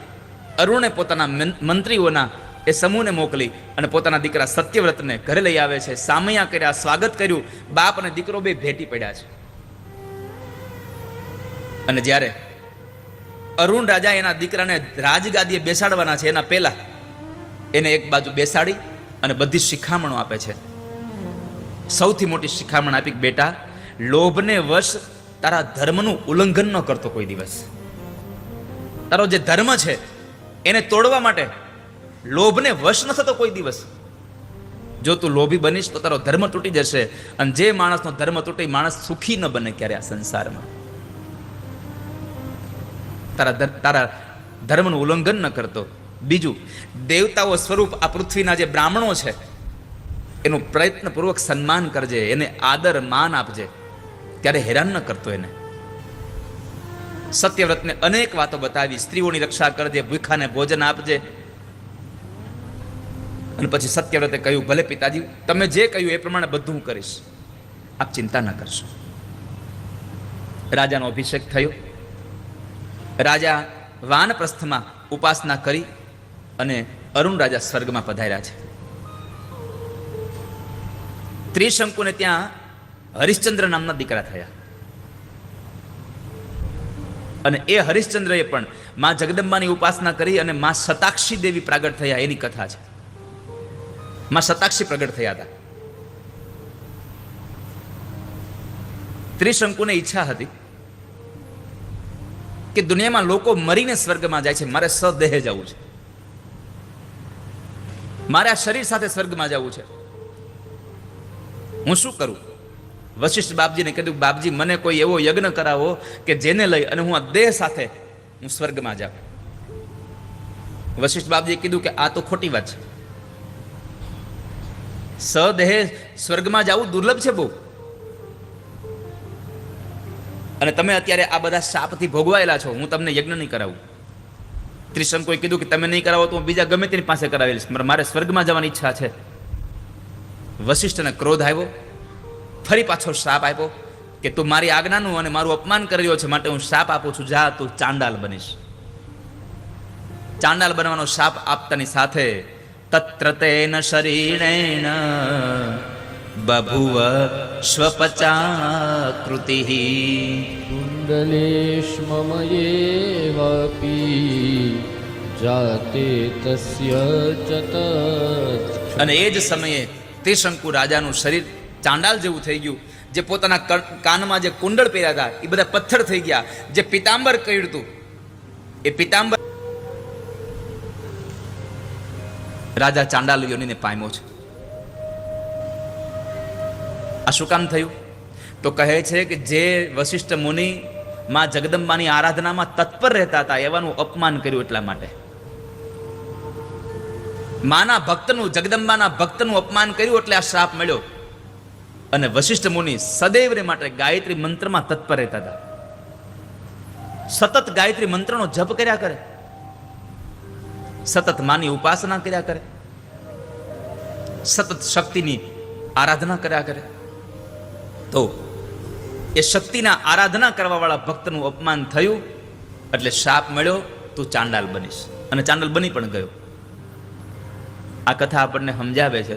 અરુણે પોતાના મંત્રીઓના એ સમૂહને મોકલી અને પોતાના દીકરા સત્યવ્રતને ઘરે લઈ આવે છે, સામૈયા કર્યા, સ્વાગત કર્યું. બાપ અને દીકરો બે ભેટી પડ્યા છે. અને જ્યારે અરુણ રાજા એના દીકરાને રાજગાદીએ બેસાડવાના છે, એના પહેલા એને એક બાજુ બેસાડી અને બધી શિખામણો આપે છે. સૌથી મોટી શિખામણ આપી, બેટા લોભને વશ તારા ધર્મનું ઉલ્લંઘન ન કરતો કોઈ દિવસ. તારો જે ધર્મ છે એને તોડવા માટે લોભને વશ ન થતો કોઈ દિવસ. જો તું લોભી બનીશ તો તારો ધર્મ તૂટી જશે, અને જે માણસનો ધર્મ તૂટે માણસ સુખી ન બને ક્યારે આ સંસારમાં. તારા ધર્મનું ઉલ્લંઘન ન કરતો. બીજું, દેવતાઓ સ્વરૂપ આ પૃથ્વીના જે બ્રાહ્મણો છે એનું પ્રયત્નપૂર્વક સન્માન કરજે, એને આદર માન આપજે, ત્યારે હેરાન ન કરતો એને. સત્યવ્રતને અનેક વાતો બતાવી, સ્ત્રીઓની રક્ષા કરજે, ભૂખાને ભોજન આપજે. અને પછી સત્યવ્રતે કહ્યું, ભલે પિતાજી તમે જે કહ્યું એ પ્રમાણે બધું હું કરીશ, આપ ચિંતા ન કરશો. રાજાનો અભિષેક થયો. રાજા વાનપ્રસ્થમાં ઉપાસના કરી અને અરુણ રાજા સ્વર્ગમાં પધાર્યા છે. ત્રિશંકુને ત્યાં હરિશ્ચંદ્ર નામના દીકરા થયા અને એ હરિશ્ચંદ્રએ પણ માં જગદંબાની ઉપાસના કરી અને માં શતાક્ષી દેવી પ્રગટ થયા, એની કથા છે. માં શતાક્ષી પ્રગટ થયા હતા. ત્રિશંકુને ઈચ્છા હતી કે દુનિયામાં લોકો મરીને સ્વર્ગમાં જાય છે, મારે સદેહ જવું છે, મારે આ શરીર સાથે સ્વર્ગમાં જવું છે, હું શું કરું? વશિષ્ઠ બાપજીને કીધું, બાપજી મને કોઈ એવો યજ્ઞ કરાવો કે જેને લઈ અને હું આ દેહ સાથે હું સ્વર્ગમાં જાઉં. વશિષ્ઠ બાપજીએ કીધું કે આ તો ખોટી વાત છે, સદેહે સ્વર્ગમાં જવું દુર્લભ છે બહુ, અને તમે અત્યારે આ બધા શાપથી ભોગવાયેલા છો, હું તમને યજ્ઞ નહીં કરાવું. ત્રિશંકુએ કીધું કે તમે નહીં કરાવો તો હું બીજા ગમે તેની પાસે કરાવેલીશ, મારે સ્વર્ગમાં જવાની ઈચ્છા છે. વશિષ્ઠને ક્રોધ આવ્યો, ફરી પાછો શ્રાપ આપ્યો કે તું મારી આજ્ઞાનું અને મારું અપમાન કરી રહ્યો છે, માટે હું શ્રાપ આપું છું, જા તું ચાંડાલ બનીશ. ચાંડાલ બનવાનો શ્રાપ આપતાની સાથે તત્ર તેન શરીરેણ બભુવ સ્વપચાકૃતિ કુંડલેશ્મમયેવાપી જાતે તસ્ય ચ તત્. અને એ જ સમયે ત્રિશંકુ રાજાનું શરીર ચાંડાલ જેવું થઈ ગયું. જે પોતાના કાનમાં જે કુંડળ પહેર્યા હતા એ બધા પથ્થર થઈ ગયા. જે પિતાંબર કર્યું હતું એ પિતાંબર રાજા ચાંડાલ યોનીને પામ્યો છે. આ શું કામ થયું? તો કહે છે કે જે વશિષ્ઠ મુનિ માં જગદંબાની આરાધનામાં તત્પર રહેતા હતા એવાનું અપમાન કર્યું, એટલા માટે માના ભક્તનું, જગદંબાના ભક્તનું અપમાન કર્યું, એટલે આ શ્રાપ મળ્યો. અને વશિષ્ઠ મુનિ સદૈવને માટે ગાયત્રી મંત્રમાં તત્પર રહેતા હતા. સતત ગાયત્રી મંત્રનો જપ કર્યા કરે, સતત માની ઉપાસના કર્યા કરે, સતત શક્તિની આરાધના કર્યા કરે. તો એ શક્તિના આરાધના કરવા વાળા ભક્તનું અપમાન થયું એટલે શાપ મળ્યો, તું ચાંડાલ બનીશ. અને ચાંડાલ બની પણ ગયો. આ કથા આપણને સમજાવે છે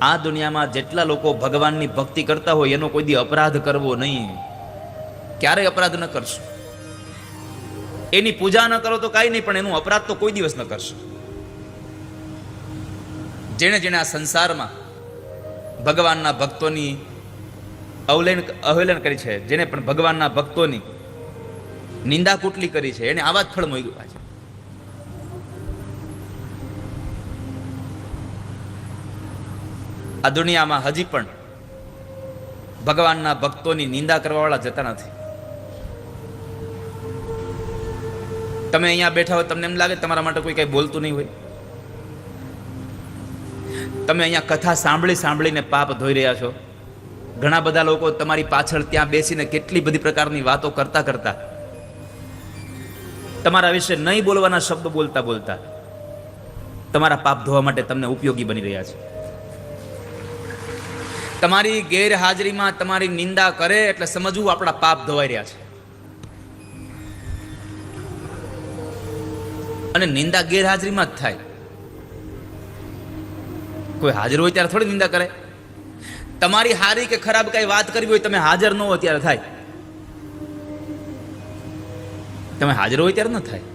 આ દુનિયામાં જેટલા લોકો ભગવાનની ભક્તિ કરતા હોય એનો કોઈ દી અપરાધ કરવો નહીં. ક્યારેય અપરાધ ન કરશો. એની પૂજા ન કરો તો કાંઈ નહીં, પણ એનો અપરાધ તો કોઈ દિવસ ન કરશો. જેણે જેણે આ સંસારમાં ભગવાનના ભક્તોની અવહેલન કરી છે, જેને પણ ભગવાનના ભક્તોની નિંદા કુટલી કરી છે, એને આવા જ ફળ મળ્યું છે. આ દુનિયામાં હજી પણ ભગવાનના ભક્તોની નિંદા કરવાવાળા જતા નથી. તમે અહીંયા બેઠા હોય, તમને એમ લાગે તમારા માટે કોઈ કઈ બોલતું નહીં હોય. તમે અહીંયા કથા સાંભળી સાંભળીને પાપ ધોઈ રહ્યા છો. ઘણા બધા લોકો તમારી પાછળ ત્યાં બેસીને કેટલી બધી પ્રકારની વાતો કરતા કરતા તમારા વિશે નહીં બોલવાના શબ્દ બોલતા બોલતા તમારા પાપ ધોવા માટે તમને ઉપયોગી બની રહ્યા છે. તમારી ગેરહાજરીમાં તમારી નિંદા કરે એટલે સમજવું આપણા પાપ ધોવાઈ રહ્યા છે. અને નિંદા ગેરહાજરીમાં જ થાય. કોઈ હાજર હોય ત્યારે થોડી નિંદા કરે. તમારી હારી કે ખરાબ કઈ વાત કરવી હોય, તમે હાજર ન હોય ત્યારે થાય. તમે હાજર હોય ત્યારે ન થાય.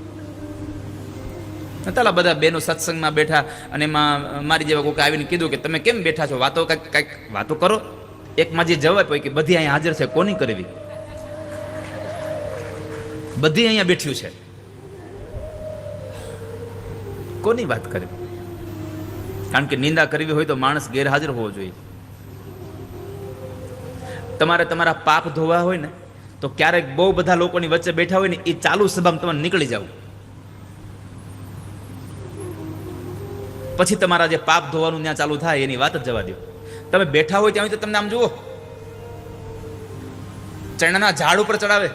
તાલા બધા બેનો સત્સંગમાં બેઠા અને એમાં મારી જેવા કોઈ આવીને કીધું કે તમે કેમ બેઠા છો, વાતો કઈક વાતો કરો. એકમાં જે જવાબ હોય કે બધી અહીંયા હાજર છે, કોની કરવી? બધી અહીંયા બેઠ્યું છે, કોની વાત કરવી? કારણ કે નિંદા કરવી હોય તો માણસ ગેરહાજર હોવો જોઈએ. તમારે તમારા પાપ ધોવા હોય ને તો ક્યારેક બહુ બધા લોકોની વચ્ચે બેઠા હોય ને એ ચાલુ સભામાં તમે નીકળી જાવ. પછી તમારા જે પાપ ધોવાનું ત્યાં ચાલુ થાય એની વાત જ જવા દો. તમે બેઠા હોય ત્યાં તો તમને આમ જુઓ, ચણાના ઝાડ ઉપર ચડાવે.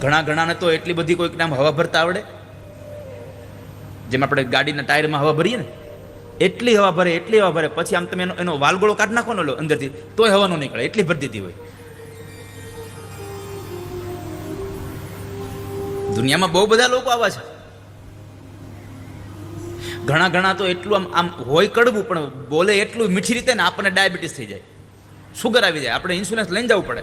ઘણાને તો એટલી બધી કોઈક નામ હવા ભરતા આવડે, જેમ આપણે ગાડીના ટાયરમાં હવા ભરીએ ને એટલી હવા ભરે પછી આમ તમે એનો વાલગોળો કાઢ નાખો ને અંદરથી તોય હવા નો નીકળે, એટલી ભરી દીધી હોય. દુનિયામાં બહુ બધા લોકો આવા છે. ઘણા તો એટલું આમ હોય કડવું, પણ બોલે એટલું મીઠી રીતે ને આપણને ડાયાબિટીસ થઈ જાય, શુગર આવી જાય, આપણે ઇન્સ્યોરન્સ લઈને જવું પડે.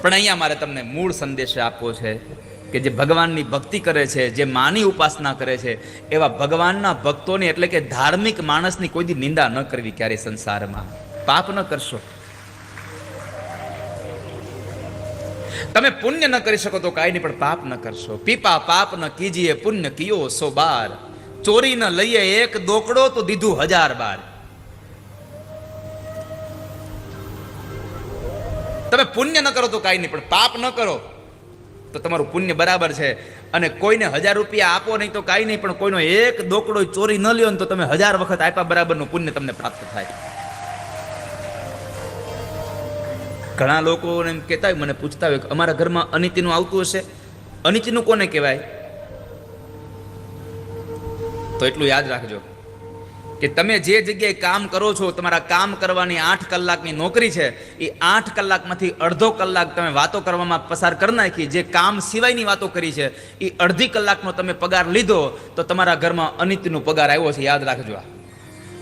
પણ અહીંયા મારે તમને મૂળ સંદેશ આપવો છે કે જે ભગવાનની ભક્તિ કરે છે, જે માની ઉપાસના કરે છે, એવા ભગવાનના ભક્તોની એટલે કે ધાર્મિક માણસની કોઈ દી નિંદા ન કરવી ક્યારેય સંસારમાં. પાપ ન કરશો. તમે પુણ્ય ન કરી શકો તો કાંઈ નહીં, પણ પાપ ન કરશો. પીપા પાપ ન કીજીએ પુણ્ય કિયો 100 બાર. ચોરી ન લઈએ એક દોકડો તો દીધું 1000 બાર. તમે પુણ્ય ન કરો તો કાંઈ નહીં, પણ પાપ ન કરો તો તમારું પુણ્ય બરાબર છે. અને કોઈને 1000 રૂપિયા આપો નહીં તો કાંઈ નહીં, પણ કોઈનો એક દોકડો ચોરી ન લ્યો ને તો તમે 1000 વખત આપ્યા બરાબરનું પુણ્ય તમને પ્રાપ્ત થાય. ઘણા લોકો એમ કહેતા હોય, મને પૂછતા હોય કે અમારા ઘરમાં અનિતિનું આવતું હશે. અનિતિનું કોને કહેવાય? તો એટલું યાદ રાખજો કે તમે જે જગ્યાએ કામ કરો છો, તમારા કામ કરવાની 8 કલાકની નોકરી છે, એ 8 કલાકમાંથી અડધો કલાક તમે વાતો કરવામાં પસાર કરી નાખી, જે કામ સિવાયની વાતો કરી છે એ અડધી કલાકનો તમે પગાર લીધો, તો તમારા ઘરમાં અનિતિનું પગાર આવ્યો છે. યાદ રાખજો.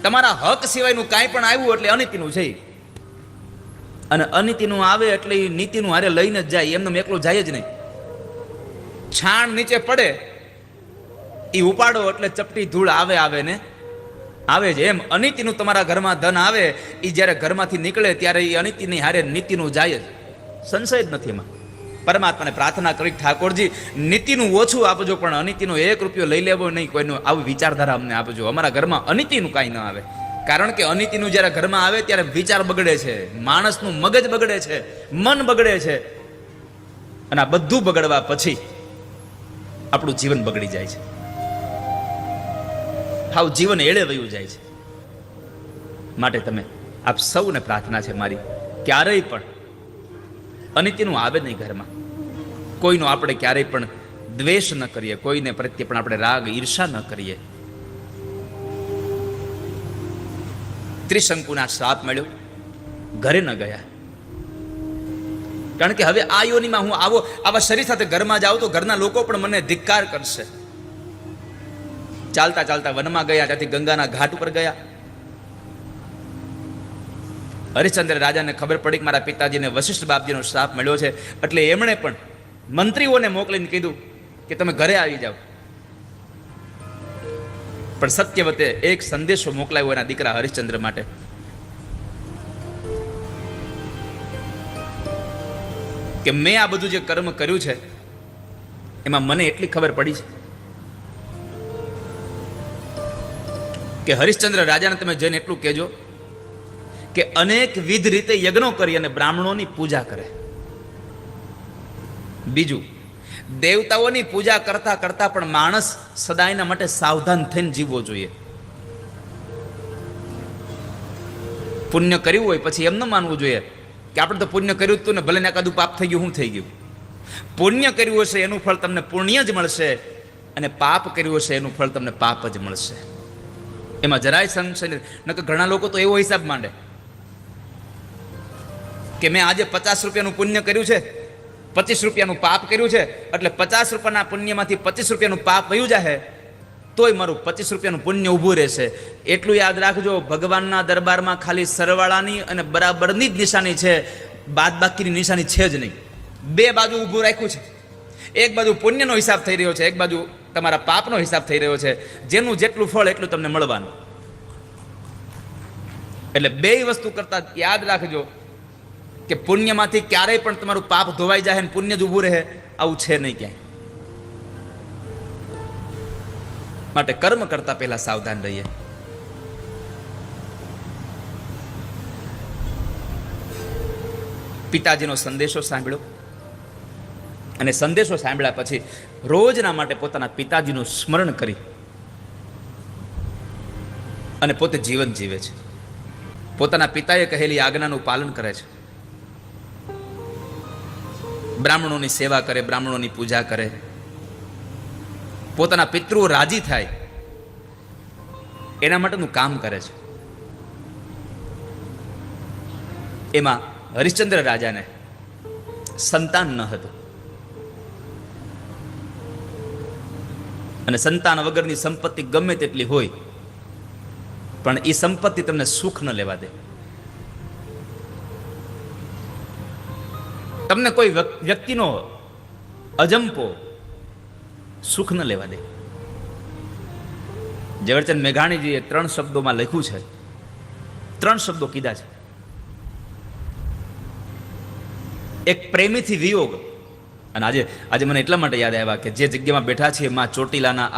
તમારા હક સિવાયનું કાંઈ પણ આવ્યું એટલે અનિતિનું છે. અને અનિતિનું આવે એટલે એ નીતિનું હારે લઈને જ જાય, એમને એકલું જાય જ નહીં. છાણ નીચે પડે એ ઉપાડો એટલે ચપટી ધૂળ આવે ને આવે છે. એમ અનિતિનું તમારા ઘરમાં ધન આવે, એ જ્યારે ઘરમાંથી નીકળે ત્યારે એ અનિતિની હારે નીતિનું જાય જ, સંશય જ નથી એમાં. પરમાત્માને પ્રાર્થના કરી, ઠાકોરજી નીતિનું ઓછું આપજો, પણ અનિતિનો 1 રૂપિયો લઈ લેવો નહીં કોઈનો. આવી વિચારધારા અમને આપજો. અમારા ઘરમાં અનિતિનું કાંઈ ન આવે. કારણ કે અનિતિનું જ્યારે ઘરમાં આવે ત્યારે વિચાર બગડે છે, માણસનું મગજ બગડે છે, મન બગડે છે. અને આ બધું બગડવા પછી આપણું જીવન બગડી જાય છે. હાવ જીવન એળે વયું જાય છે. માટે તમે આપ સૌને પ્રાર્થના છે મારી, ક્યારેય પણ અનિતિનું આવે નહીં ઘરમાં. કોઈનો આપણે ક્યારેય પણ દ્વેષ ન કરીએ, કોઈને પ્રત્યે પણ આપણે રાગ ઈર્ષા ન કરીએ. ત્રિશંકુના શ્રાપ મળ્યો, ઘરે ન ગયા. કારણ કે હવે આ યોનિમાં હું આવા શરીર સાથે ઘરમાં જાઉં તો ઘરના લોકો પણ મને ધિક્કાર કરશે. ચાલતા ચાલતા વનમાં ગયા, ત્યાંથી ગંગાના ઘાટ ઉપર ગયા. હરિશ્ચંદ્ર રાજાને ખબર પડી કે મારા પિતાજીને વશિષ્ઠ બાપજીનો શ્રાપ મળ્યો છે, એટલે એમણે પણ મંત્રીઓને મોકલીને કીધું કે તમે ઘરે આવી જાઓ. પણ સત્યવતે એક સંદેશો મોકલાવ્યો એના દીકરા હરિશ્ચંદ્ર માટે કે મેં આ બધું જે કર્મ કર્યું છે એમાં મને એટલી ખબર પડી છે કે હરિશ્ચંદ્ર રાજાને તમે જઈને એટલું કહેજો કે અનેક વિધ રીતે યજ્ઞો કરી અને બ્રાહ્મણોની પૂજા કરે. બીજું, દેવતાઓની પૂજા કરતા કરતા પણ માણસ સદાયના માટે સાવધાન થઈને જીવવો જોઈએ. પુણ્ય કર્યું હોય પછી એમ ન માનવું જોઈએ કે આપણે તો પુણ્ય કર્યું હતું ને ભલે ને એકાદું પાપ થઈ ગયું, શું થઈ ગયું. પુણ્ય કર્યું હશે એનું ફળ તમને પુણ્ય જ મળશે, અને પાપ કર્યું હશે એનું ફળ તમને પાપ જ મળશે. એમાં જરાય સંશય નથી. નકર ઘણા લોકો તો એવો હિસાબ માંડે કે મેં આજે 50 રૂપિયાનું પુણ્ય કર્યું છે, 25 રૂપિયાનું પાપ કર્યું છે, એટલે 50 રૂપિયાના પુણ્યમાંથી 25 રૂપિયાનું પાપ વયું જાય તોય મારું 25 રૂપિયાનું પુણ્ય ઊભું રહેશે. એટલું યાદ રાખજો, ભગવાનના દરબારમાં ખાલી સરવાળાની અને બરાબરની જ નિશાની છે, બાદબાકીની નિશાની છે જ નહીં. બે બાજુ ઊભું રાખ્યું છે. એક બાજુ પુણ્યનો હિસાબ થઈ રહ્યો છે, એક બાજુ તમારા પાપનો હિસાબ થઈ રહ્યો છે. જેનું જેટલું ફળ એટલું તમને મળવાનું. એટલે બે વસ્તુ કરતા યાદ રાખજો કે પુણ્યમાંથી ક્યારેય પણ તમારું પાપ ધોવાઈ જાય ને પુણ્ય જ ઊભું રહે, આવું છે નહીં ક્યાંય. માટે કર્મ કરતા પહેલા સાવધાન રહીએ. પિતાજીનો સંદેશો સાંભળ્યો, અને સંદેશો સાંભળ્યા પછી રોજના માટે પોતાના પિતાજીનું સ્મરણ કરી અને પોતે જીવન જીવે છે. પોતાના પિતાએ કહેલી આજ્ઞાનું પાલન કરે છે. બ્રાહ્મણોની સેવા કરે, બ્રાહ્મણોની પૂજા કરે, પોતાના પિતૃઓ રાજી થાય એના માટેનું કામ કરે છે. એમાં હરિશ્ચંદ્ર રાજાને સંતાન ન હતું, અને સંતાન વગરની સંપત્તિ ગમે તેટલી હોય પણ એ સંપત્તિ તમને સુખ ન લેવા દે. તમને કોઈ વ્યક્તિનો અજંપો સુખ ન લેવા દે. ઝવેરચંદ મેઘાણીજીએ 3 શબ્દોમાં લખ્યું છે, 3 શબ્દો કીધા છે. એક પ્રેમીથી વિયોગ. અને આજે મને એટલા માટે યાદ આવ્યા કે જે જગ્યામાં બેઠા છીએ, માં ચોટીલાના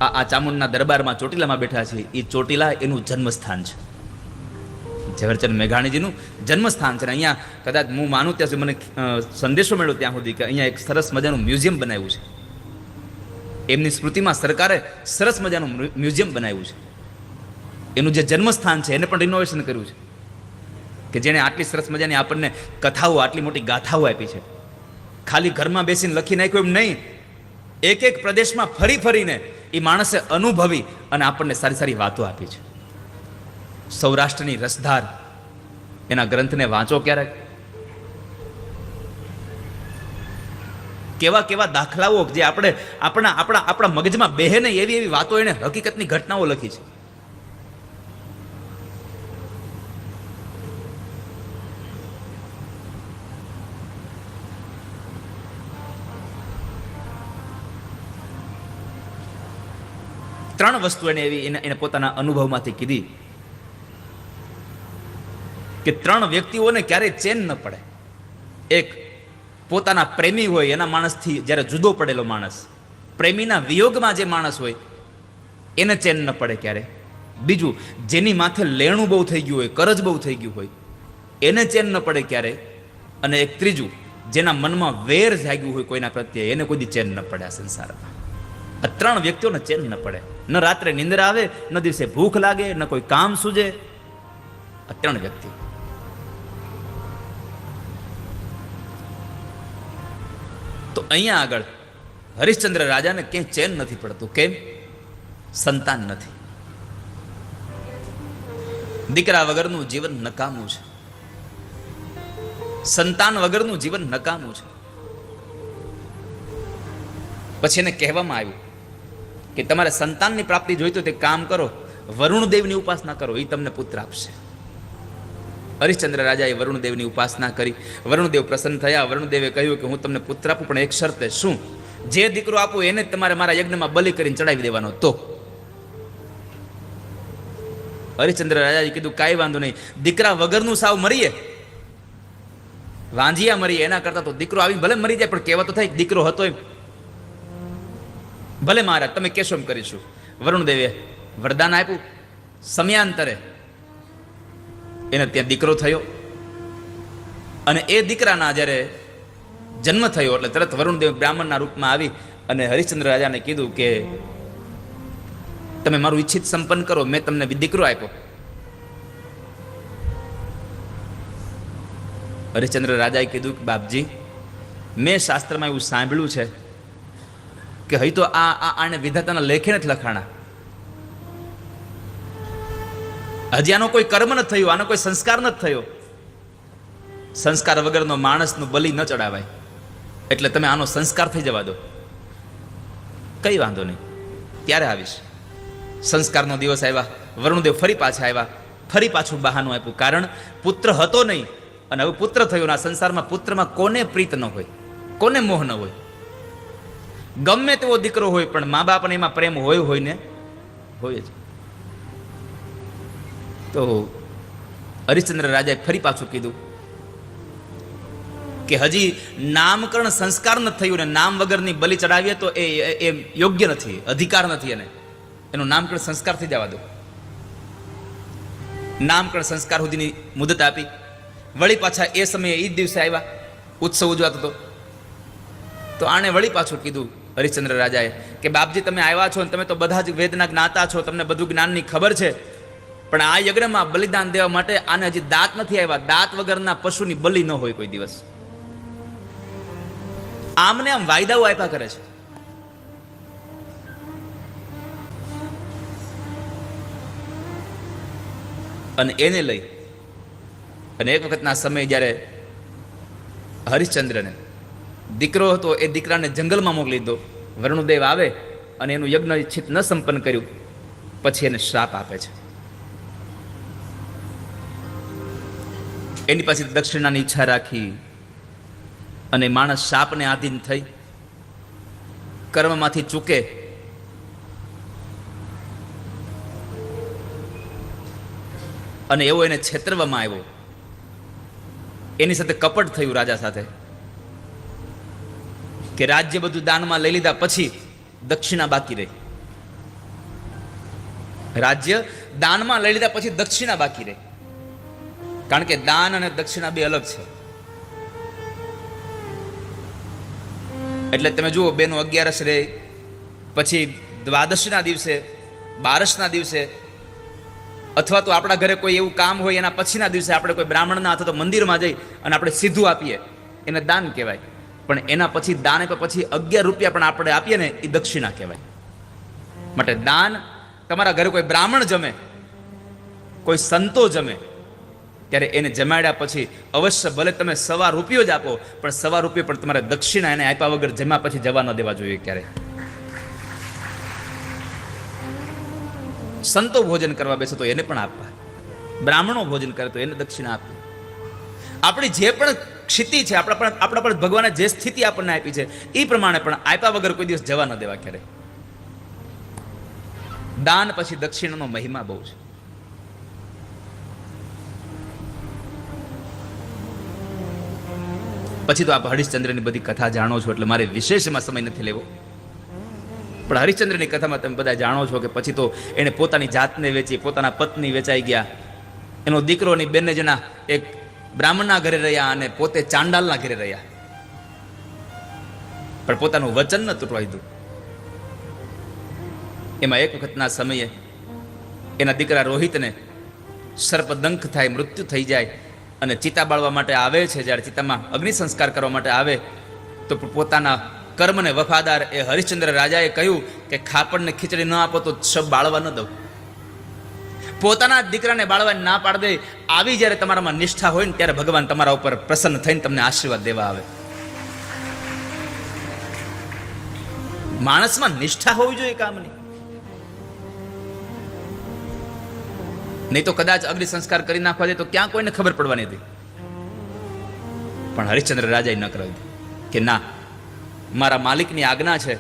આ ચામુંડના દરબારમાં ચોટીલામાં બેઠા છીએ, એ ચોટીલા એનું જન્મસ્થાન છે. ઝવેરચંદ મેઘાણીજીનું જન્મસ્થાન છે. અહીંયા કદાચ હું માનું ત્યાં સુધી મને સંદેશો મળ્યો ત્યાં સુધી કે અહીંયા એક સરસ મજાનું મ્યુઝિયમ બનાવ્યું છે. એમની સ્મૃતિમાં સરકારે સરસ મજાનું મ્યુઝિયમ બનાવ્યું છે. એનું જે જન્મસ્થાન છે એને પણ રિનોવેશન કર્યું છે, કે જેણે આટલી સરસ મજાની આપણને કથાઓ, આટલી મોટી ગાથાઓ આપી છે. ખાલી ઘરમાં બેસીને લખી નાખ્યું એમ નહીં, એક એક પ્રદેશમાં ફરી ફરીને એ માણસે અનુભવી અને આપણને સારી સારી વાતો આપી છે. સૌરાષ્ટ્રની રસધાર, એના ગ્રંથને વાંચો ક્યારેક. કેવા કેવા દાખલાઓ જે આપણે આપણા મગજમાં બેહે નહીં એવી વાતો એને હકીકતની ઘટનાઓ લખી છે. ત્રણ વસ્તુ એને પોતાના અનુભવમાંથી કીધી કે 3 વ્યક્તિઓને ક્યારેય ચેન ન પડે. એક, પોતાના પ્રેમી હોય એના માણસથી જ્યારે જુદો પડેલો માણસ, પ્રેમીના વિયોગમાં જે માણસ હોય એને ચેન ન પડે ક્યારે. બીજું, જેની માથે લેણું બહુ થઈ ગયું હોય, કરજ બહુ થઈ ગયું હોય એને ચેન ન પડે ક્યારે. અને એક ત્રીજું, જેના મનમાં વેર જાગ્યું હોય કોઈના પ્રત્યે, એને કોઈ દી ચેન ન પડે આ સંસારમાં. આ 3 વ્યક્તિઓને ચેન ન પડે. ન રાત્રે નિંદર આવે, ન દિવસે ભૂખ લાગે, ન કોઈ કામ સૂજે. આ 3 વ્યક્તિ. તો અહીંયા આગળ હરિશ્ચંદ્ર રાજાને ક્યાંય ચેન નથી પડતું. કેમ? સંતાન નથી. દીકરા વગરનું જીવન નકામું છે. સંતાન વગરનું જીવન નકામું છે. પછી એને કહેવામાં આવ્યું કે તમારે સંતાનની પ્રાપ્તિ જોઈતો તે કામ કરો, વરુણદેવની ઉપાસના કરો, એ તમને પુત્ર આપશે. હરિશ્ચંદ્ર રાજાએ વરુણદેવની ઉપાસના કરી. વરુણદેવ પ્રસન્ન થયા. વરુણદેવે કહ્યું કે હું તમને પુત્ર આપું, પણ એક શરતે. શું? જે દીકરો આપું એને જ તમારે મારા યજ્ઞમાં બલિ કરીને ચડાવી દેવાનો. તો હરિશ્ચંદ્ર રાજાએ કીધું કાંઈ વાંધો નહીં, દીકરા વગરનું સાવ મરીએ, વાંજિયા મરીએ, એના કરતા તો દીકરો આવી ભલે મરી જાય, પણ કહેવા તો થાય દીકરો હતો એમ. ભલે મહારાજ તમે કહેશો એમ કરીશું. વરુણદેવે વરદાન આપ્યું. સમયાંતરે એને ત્યાં દીકરો થયો, અને એ દીકરાના જ્યારે જન્મ થયો એટલે તરત વરુણદેવ બ્રાહ્મણના રૂપમાં આવી અને હરિશ્ચંદ્ર રાજાને કીધું કે તમે મારું ઈચ્છિત સંપન્ન કરો, મેં તમને દીકરો આપ્યો. હરિશ્ચંદ્ર રાજાએ કીધું કે બાપજી, મેં શાસ્ત્રમાં એવું સાંભળ્યું છે કે હઈ તો આને વિધાતાના લેખે નથી લખાણા. હજી આનો કોઈ કર્મ નથી થયું, આનો કોઈ સંસ્કાર નથી થયો. સંસ્કાર વગરનો માણસનું બલિ ન ચડાવાય, એટલે તમે આનો સંસ્કાર થઈ જવા દો. કઈ વાંધો નહીં, ત્યારે આવીશ. સંસ્કારનો દિવસ આવ્યા. વરુણદેવ ફરી પાછા આવ્યા. ફરી પાછું બહાનું આપ્યું, કારણ પુત્ર હતો નહીં અને હવે પુત્ર થયો. આ સંસારમાં પુત્રમાં કોને પ્રીત ન હોય, કોને મોહ ન હોય. ગમે તેવો દીકરો હોય પણ મા બાપને એમાં પ્રેમ હોય ને હોય જ. તો હરિશ્ચંદ્ર રાજાએ ફરી પાછું કીધું કે હજી નામકરણ સંસ્કાર નથી થયું ને નામ વગરની બલિ ચડાવીએ તો એ યોગ્ય નથી, અધિકાર નથી. એને એનું નામકરણ સંસ્કાર થઈ જવા દો. નામકરણ સંસ્કાર સુધીની મુદત આપી. વળી પાછા એ સમયે એ જ દિવસે આવ્યા, ઉત્સવ ઉજવાતો હતો. તો આણે વળી પાછું કીધું હરિશ્ચંદ્ર રાજાએ કે બાપજી તમે આવ્યા છો ને તમે તો બધા જ વેદના જ્ઞાતા છો, તમને બધું જ્ઞાનની ખબર છે, પણ આ યજ્ઞમાં બલિદાન દેવા માટે આને હજી દાંત નથી આવ્યા. દાંત વગરના પશુની બલિ ન હોય કોઈ દિવસ. આમને આમ વાયદાઓ આપ્યા કરે છે. અને એને લઈ અને એક વખતના સમય જ્યારે હરિશ્ચંદ્રને દીકરો હતો એ દીકરાને જંગલમાં મોકલી દીધો. વરુણદેવ આવે અને એનું યજ્ઞ ઈચ્છિત ન સંપન્ન કર્યું, પછી એને શ્રાપ આપે છે. એની પાસે દક્ષિણાની ઈચ્છા રાખી અને માણસ શાપને આધીન થઈ કર્મમાંથી ચૂકે અને એવો એને છેતરવામાં આવ્યો. એની સાથે કપટ થયું રાજા સાથે કે રાજ્ય બધું દાનમાં લઈ લીધા પછી દક્ષિણા બાકી રહી. રાજ્ય દાનમાં લઈ લીધા પછી દક્ષિણા બાકી રહી, કારણ કે દાન અને દક્ષિણા બે અલગ છે. એટલે તમે જુઓ, બેનો 11 રહે, પછી દ્વાદશના દિવસે, 12ના દિવસે, અથવા તો આપણા ઘરે કોઈ એવું કામ હોય એના પછીના દિવસે આપણે કોઈ બ્રાહ્મણના અથવા તો મંદિરમાં જઈ અને આપણે સીધું આપીએ, એને દાન કહેવાય. પણ એના પછી દાન આપ્યા પછી 11 રૂપિયા પણ આપણે આપીએ ને એ દક્ષિણા કહેવાય. માટે દાન, તમારા ઘરે કોઈ બ્રાહ્મણ જમે, કોઈ સંતો જમે, ત્યારે એને જમાડ્યા પછી અવશ્ય ભલે તમે ₹1 જ આપો, પણ ₹1 પણ તમારે દક્ષિણા એને આપ્યા વગર જમ્યા પછી જવા ન દેવા જોઈએ ક્યારે. સંતો ભોજન કરવા બેસે તો એને પણ આપવા, બ્રાહ્મણો ભોજન કરે તો એને દક્ષિણા આપવી. આપણી જે પણ ક્ષિતિ છે, આપણા પર ભગવાને જે સ્થિતિ આપણને આપી છે એ પ્રમાણે પણ આપ્યા વગર કોઈ દિવસ જવા ન દેવા ક્યારે. દાન પછી દક્ષિણાનો મહિમા બહુ છે. પછી તો આપ હરિશ્ચંદ્રની બધી કથા જાણો છો એટલે મારે વિશેષમાં સમય નથી લેવો. પણ હરિશ્ચંદ્રની કથામાં તમે બધા જાણો છો કે પછી તો એણે પોતાની જાતને વેચી, પોતાના પત્ની વેચાઈ ગયા, એનો દીકરોની બંને જણા એક બ્રાહ્મણના ઘરે રહ્યા અને પોતે ચાંડાલના ઘરે રહ્યા, પણ પોતાનું વચન ન તૂટવા દીધું. એમાં એક વખતના સમયે એના દીકરા રોહિતને સર્પદંખ થાય, મૃત્યુ થઈ જાય અને ચિતા બાળવા માટે આવે છે. જ્યારે ચિતામાં અગ્નિ સંસ્કાર કરવા માટે આવે તો પોતાના કર્મને વફાદાર એ હરિશ્ચંદ્ર રાજાએ કહ્યું કે ખાપણને ખીચડી ન આપો તો શબ બાળવા ન દઉં. પોતાના જ દીકરાને બાળવાની ના પાડ દે. આવી જ્યારે તમારામાં નિષ્ઠા હોય ને ત્યારે ભગવાન તમારા ઉપર પ્રસન્ન થઈને તમને આશીર્વાદ દેવા આવે. માણસમાં નિષ્ઠા હોવી જોઈએ કામની. નહીં તો કદાચ અગ્નિ સંસ્કાર કરી નાખવા દે તો ક્યાં કોઈને ખબર પડવાની હતી. પણ હરિશ્ચંદ્ર રાજાએ ન કરાવી કે ના, મારા માલિકની આજ્ઞા છે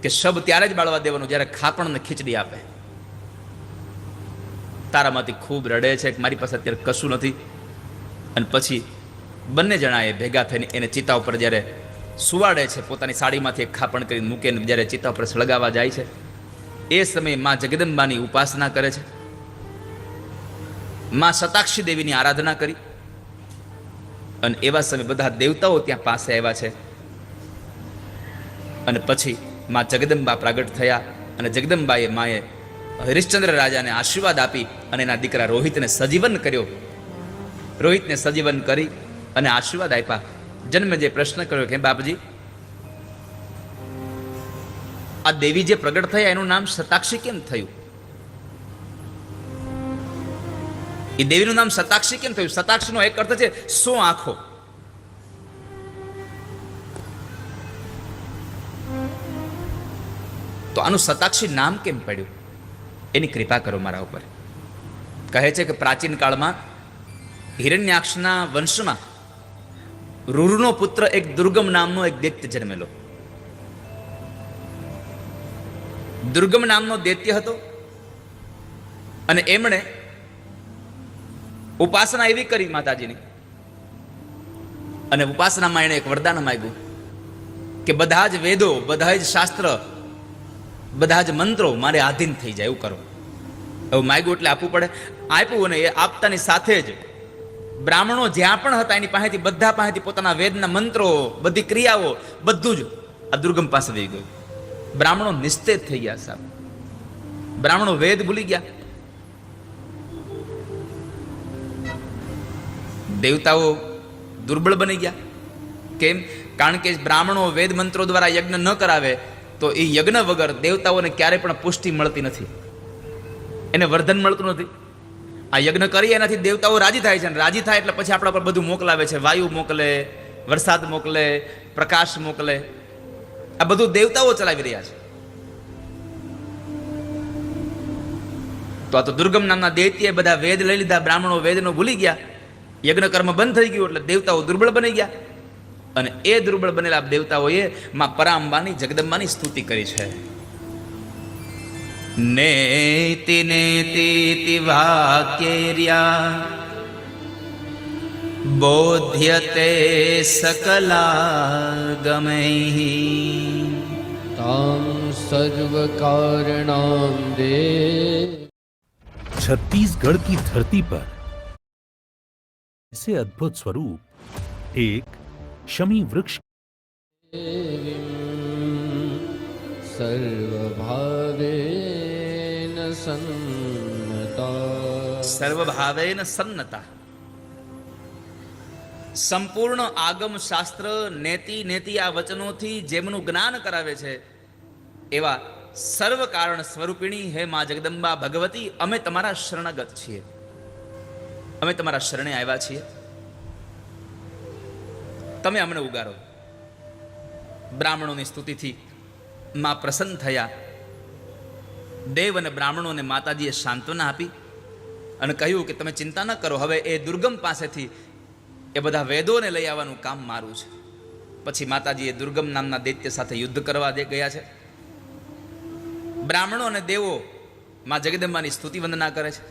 કે શબ ત્યારે જ બાળવા દેવાનું જ્યારે ખાપણને ખીચડી આપે. તારામાંથી ખૂબ રડે છે કે મારી પાસે અત્યારે કશું નથી. અને પછી બંને જણાએ ભેગા થઈને એને ચિતા ઉપર જ્યારે સુવાડે છે, પોતાની સાડીમાંથી એક ખાપણ કરીને મૂકીને જ્યારે ચિતા ઉપર સળગાવવા જાય છે, એ સમયે માં જગદંબાની ઉપાસના કરે છે. માં શતાક્ષી દેવીની આરાધના કરી. અને એવા સમયે બધા દેવતાઓ ત્યાં પાસે આવ્યા છે. અને પછી માં જગદંબા પ્રગટ થયા અને જગદંબાએ માએ હરિશ્ચંદ્ર રાજાને આશીર્વાદ આપી અને એના દીકરા રોહિતને સજીવન કર્યો. રોહિતને સજીવન કરી અને આશીર્વાદ આપ્યા. જન્મે જે પ્રશ્ન કર્યો કે બાપજી, આ દેવી જે પ્રગટ થયા એનું નામ શતાક્ષી કેમ થયું? એ દેવીનું નામ શતાક્ષી કેમ થયું? શતાક્ષીનો એક અર્થ છે 100 આંખો. તો આનું શતાક્ષી નામ કેમ પડ્યું? એની કૃપા કરો મારા ઉપર. કહે છે કે પ્રાચીન કાળમાં હિરણ્યાક્ષના વંશમાં રૂરનો પુત્ર એક દુર્ગમ નામનો એક દૈત્ય જન્મેલો. દુર્ગમ નામનો દૈત્ય હતો અને એમણે ઉપાસના એવી કરી માતાજીની, અને ઉપાસનામાં એણે એક વરદાન માંગ્યું કે બધા જ વેદો, બધા જ શાસ્ત્ર, બધા જ મંત્રો મારે આધીન થઈ જાય એવું કરો. એવું માંગ્યું એટલે આપવું પડે. આપ્યું, અને એ આપતાની સાથે જ બ્રાહ્મણો જ્યાં પણ હતા એની પાસેથી, બધા પાસેથી પોતાના વેદના મંત્રો, બધી ક્રિયાઓ, બધું જ આ દુર્ગમ પાસે દઈ ગયું. બ્રાહ્મણો નિસ્તેજ થઈ ગયા સાહેબ. બ્રાહ્મણો વેદ ભૂલી ગયા. દેવતાઓ દુર્બળ બની ગયા. કેમ? કારણ કે બ્રાહ્મણો વેદ મંત્રો દ્વારા યજ્ઞ ન કરાવે તો એ યજ્ઞ વગર દેવતાઓને ક્યારેય પણ પુષ્ટિ મળતી નથી, એને વર્ધન મળતું નથી. આ યજ્ઞ કરીએ એનાથી દેવતાઓ રાજી થાય છે, અને રાજી થાય એટલે પછી આપણા પર બધું મોકલાવે છે. વાયુ મોકલે, વરસાદ મોકલે, પ્રકાશ મોકલે. આ બધું દેવતાઓ ચલાવી રહ્યા છે. તો આ તો દુર્ગમ નામના દૈત્યએ બધા વેદ લઈ લીધા. બ્રાહ્મણો વેદનો ભૂલી ગયા. યજ્ઞ કર્મ બંધ થઈ ગયું એટલે દેવતાઓ દુર્બળ બની ગયા. અને એ દુર્બળ બનેલા દેવતાઓએ માં પરાંબાની, જગદંબાની સ્તુતિ કરી છે. નેતિ નેતિ વાક્યર્યા બોધ્યતે સકલાગમૈઃ तां सर्वकारणां दे। छत्तीसगढ़ की धरती पर ऐसे अद्भुत स्वरूप एक शमी वृक्ष सर्वभावेन सन्नता। સર્વભાવેન સન્નતા. સંપૂર્ણ આગમ શાસ્ત્ર નેતિ નેતિ આ વચનોથી જેમનું જ્ઞાન કરાવે છે એવા સર્વ કારણ સ્વરૂપિણી હે મા જગદંબા ભગવતી, અમે તમારા શરણાગત છીએ, અમે તમારા શરણે આવ્યા છીએ, તમે અમને ઉગારો. બ્રાહ્મણોની સ્તુતિથી માં પ્રસન્ન થયા. દેવ અને બ્રાહ્મણોને માતાજીએ સાંત્વના આપી અને કહ્યું કે તમે ચિંતા ન કરો, હવે એ દુર્ગમ પાસેથી એ બધા વેદોને લઈ આવવાનું કામ મારું છે. પછી માતાજીએ દુર્ગમ નામના દૈત્ય સાથે યુદ્ધ કરવા ગયા છે. બ્રાહ્મણો અને દેવો માં જગદંબાની સ્તુતિ વંદના કરે છે.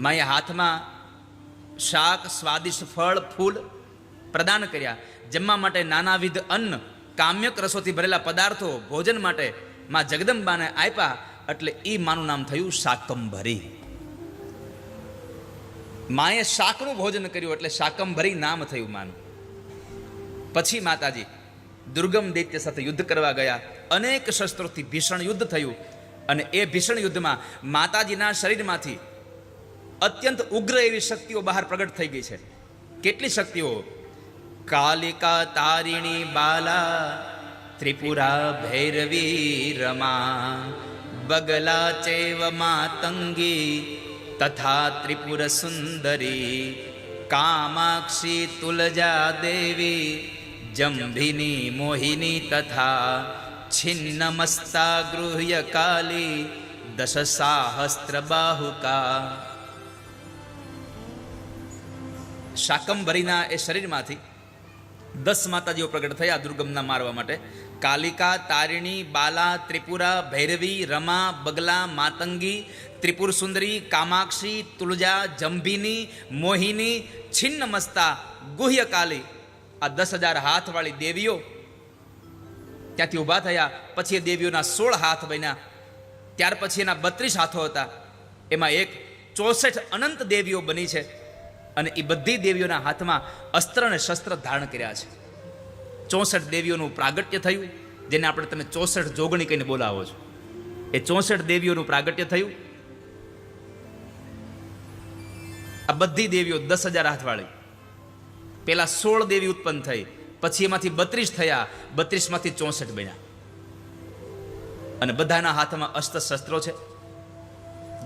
માએ હાથમાં શાક, સ્વાદિષ્ટ ફળ, ફૂલ પ્રદાન કર્યા. જમવા માટે નાનાવિધ અન્ન, કામ્યક રસોથી ભરેલા પદાર્થો ભોજન માટે માં જગદંબાને આપ્યા. એટલે એ માનું નામ થયું શાકંભરી. માએ શાકનું ભોજન કર્યું એટલે શાકંભરી નામ થયું માનું. પછી માતાજી દુર્ગમ દૈત્ય સાથે યુદ્ધ કરવા ગયા. અનેક શસ્ત્રોથી ભીષણ યુદ્ધ થયું અને એ ભીષણ યુદ્ધમાં માતાજીના શરીરમાંથી અત્યંત ઉગ્ર એવી શક્તિઓ બહાર પ્રગટ થઈ ગઈ છે. કેટલી શક્તિઓ! કાલિકા તારિણી બાલા, ત્રિપુરા ભૈરવી રમા, બગલા ચેવ માતંગી, તથા ત્રિપુર સુંદરી કામાક્ષી તુલજા દેવી જંભિની મોહિની તથા છિન્નમસ્તા ગૃહ્ય કાલી દશ સાહસ્ત્ર બાહુકા. શાકંભરીના એ શરીરમાંથી 10 માતાજીઓ પ્રગટ થયા દુર્ગમના મારવા માટે. કાલિકા, તારિણી, બાલા, ત્રિપુરા, ભૈરવી, રમા, બગલા, માતંગી, ત્રિપુર સુંદરી, કામાક્ષી, તુલજા, જંભિની, મોહિની, છિન્નમસ્તા, ગુહ્ય કાલી. આ 10,000 હાથવાળી દેવીઓ ત્યાંથી ઊભા થયા. પછી એ દેવીઓના 16 હાથ બન્યા. ત્યાર પછી એના 32 હાથો હતા. એમાં એક 64 અનંત દેવીઓ બની છે. અને એ બધી દેવીઓના હાથમાં અસ્ત્ર અને શસ્ત્ર ધારણ કર્યા છે. 64 દેવીઓનું પ્રાગટ્ય થયું, જેને આપણે તમે 64 જોગણી કહીને બોલાવો છો. એ 64 દેવીઓનું પ્રાગટ્ય થયું. આ બધી દેવીઓ 10,000 હાથવાળી. પેલા 16 દેવી ઉત્પન્ન થઈ, પછી એમાંથી 32 થયા, 32 માંથી 64 બન્યા. અને બધાના હાથમાં અસ્ત્ર શસ્ત્રો છે.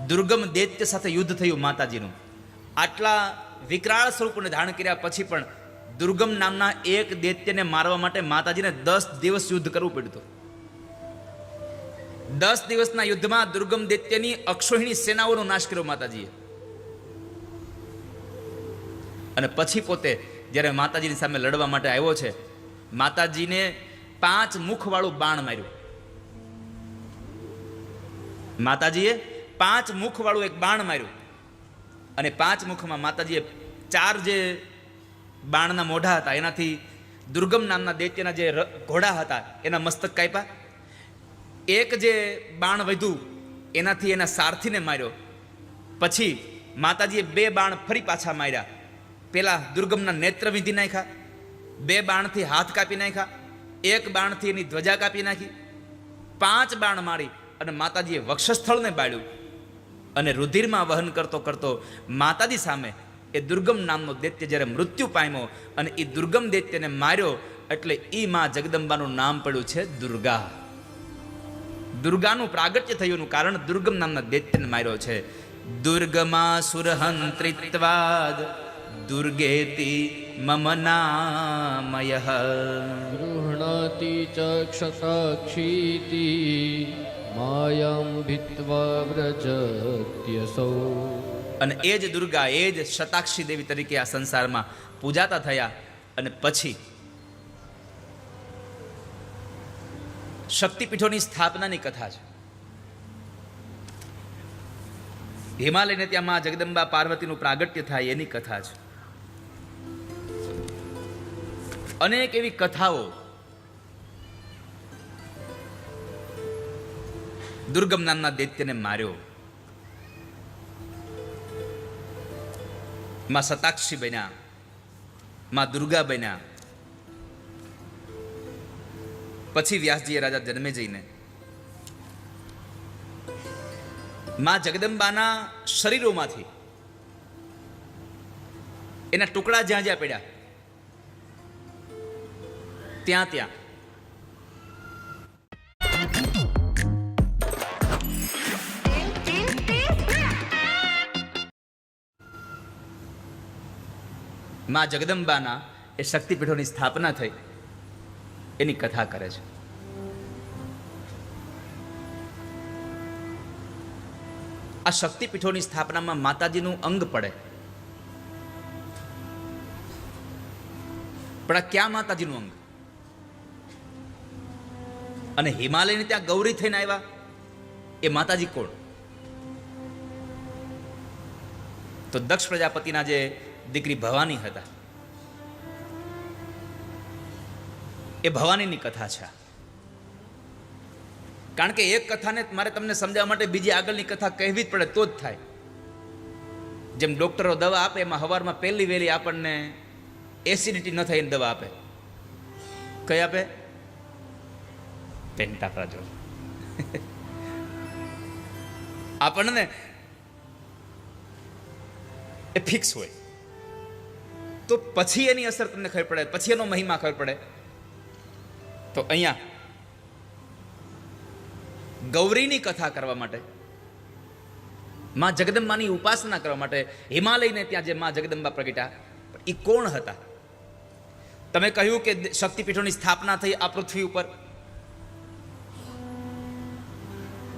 દુર્ગમ દૈત્ય સાથે યુદ્ધ થયું માતાજીનું. આટલા વિકરાળ સ્વરૂપને ધારણ કર્યા પછી પણ દુર્ગમ નામના એક દૈત્યને મારવા માટે માતાજીને 10 દિવસ યુદ્ધ કરવું પડ્યું હતું. 10 દિવસના યુદ્ધમાં દુર્ગમ દૈત્યની અક્ષોહિણી સેનાઓનો નાશ કર્યો માતાજીએ. અને પછી પોતે જ્યારે માતાજીની સામે લડવા માટે આવ્યો છે, માતાજીને 5 મુખવાળું બાણ માર્યું. માતાજીએ 5 મુખવાળું એક બાણ માર્યું. અને 5 મુખમાં માતાજીએ 4 જે બાણના મોઢા હતા એનાથી દુર્ગમ નામના દૈત્યના જે ઘોડા હતા એના મસ્તક કાપ્યા. એક જે બાણ વધ્યું એનાથી એના સારથીને માર્યો. પછી માતાજીએ 2 બાણ ફરી પાછા માર્યા. પેલા દુર્ગમના નેત્ર વીંધી નાખ્યા, 2 બાણથી હાથ કાપી નાખ્યા, 1 બાણથી એની ધ્વજા કાપી નાખી. 5 બાણ મારી અને માતાજીએ વક્ષસ્થળને બાળ્યું. અને રુધિરમાં વહન કરતો કરતો માતાજી સામે એ દુર્ગમ નામનો દૈત્ય જ્યારે મૃત્યુ પામ્યો અને એ દુર્ગમ દૈત્યને માર્યો, એટલે એ માં જગદંબાનું નામ પડ્યું છે દુર્ગા. દુર્ગાનું પ્રાગટ્ય થયુંનું કારણ દુર્ગમ નામના દૈત્યને માર્યો છે. દુર્ગમા સુરહંત્રિત્વાદ દુર્ગેતિ મમ નામયઃ. ગૃહણાતિ ચક્ષસાક્ષીતિ માયામ ભિત્વા વ્રજત્યસૌ. અને એ જ દુર્ગા, એ જ શતાક્ષી દેવી તરીકે આ સંસારમાં પૂજાતા થયા. અને પછી શક્તિપીઠોની સ્થાપનાની કથા છે. હિમાલયને ત્યાં માં જગદંબા પાર્વતીનું પ્રાગટ્ય થાય એની કથા છે. અનેક એવી કથાઓ દુર્ગમ નામના દૈત્યને માર્યો. માં શતાક્ષી બન્યા, માં દુર્ગા બન્યા. પછી વ્યાસજીએ રાજા જન્મેજયને માં જગદંબાના શરીરોમાંથી એના ટુકડા જ્યાં જ્યાં પડ્યા ત્યાં ત્યાં માં જગદંબાના એ શક્તિપીઠોની સ્થાપના થઈ એની કથા કરે છે. આ શક્તિપીઠોની સ્થાપનામાં માતાજીનું અંગ પડે, પણ આ ક્યાં માતાજીનું અંગ? અને હિમાલયની ત્યાં ગૌરી થઈને આવ્યા એ માતાજી કોણ? તો દક્ષ પ્રજાપતિના જે દીકરી ભવાની હતા એ ભવાનીની કથા છે. કારણ કે એક કથાને મારે તમને સમજાવવા માટે બીજી આગળની કથા કહેવી જ પડે તો જ થાય. જેમ ડોક્ટરો દવા આપે એમાં સવારમાં પહેલી વહેલી આપણને એસિડિટી ન થાય એની દવા આપે. કઈ આપે? પેન્ટાપ્રાઝોલ. આપણને એ ફિક્સ હોય તો પછી એની અસર તમને ખબર પડે, પછી એનો મહિમા ખબર પડે. તો અહીંયા ગૌરીની કથા કરવા માટે માં જગદંબાની ઉપાસના કરવા માટે હિમાલયને ત્યાં જે માં જગદંબા પ્રગટ્યા, એ કોણ હતા? તમે કહ્યું કે શક્તિપીઠોની સ્થાપના થઈ આ પૃથ્વી ઉપર,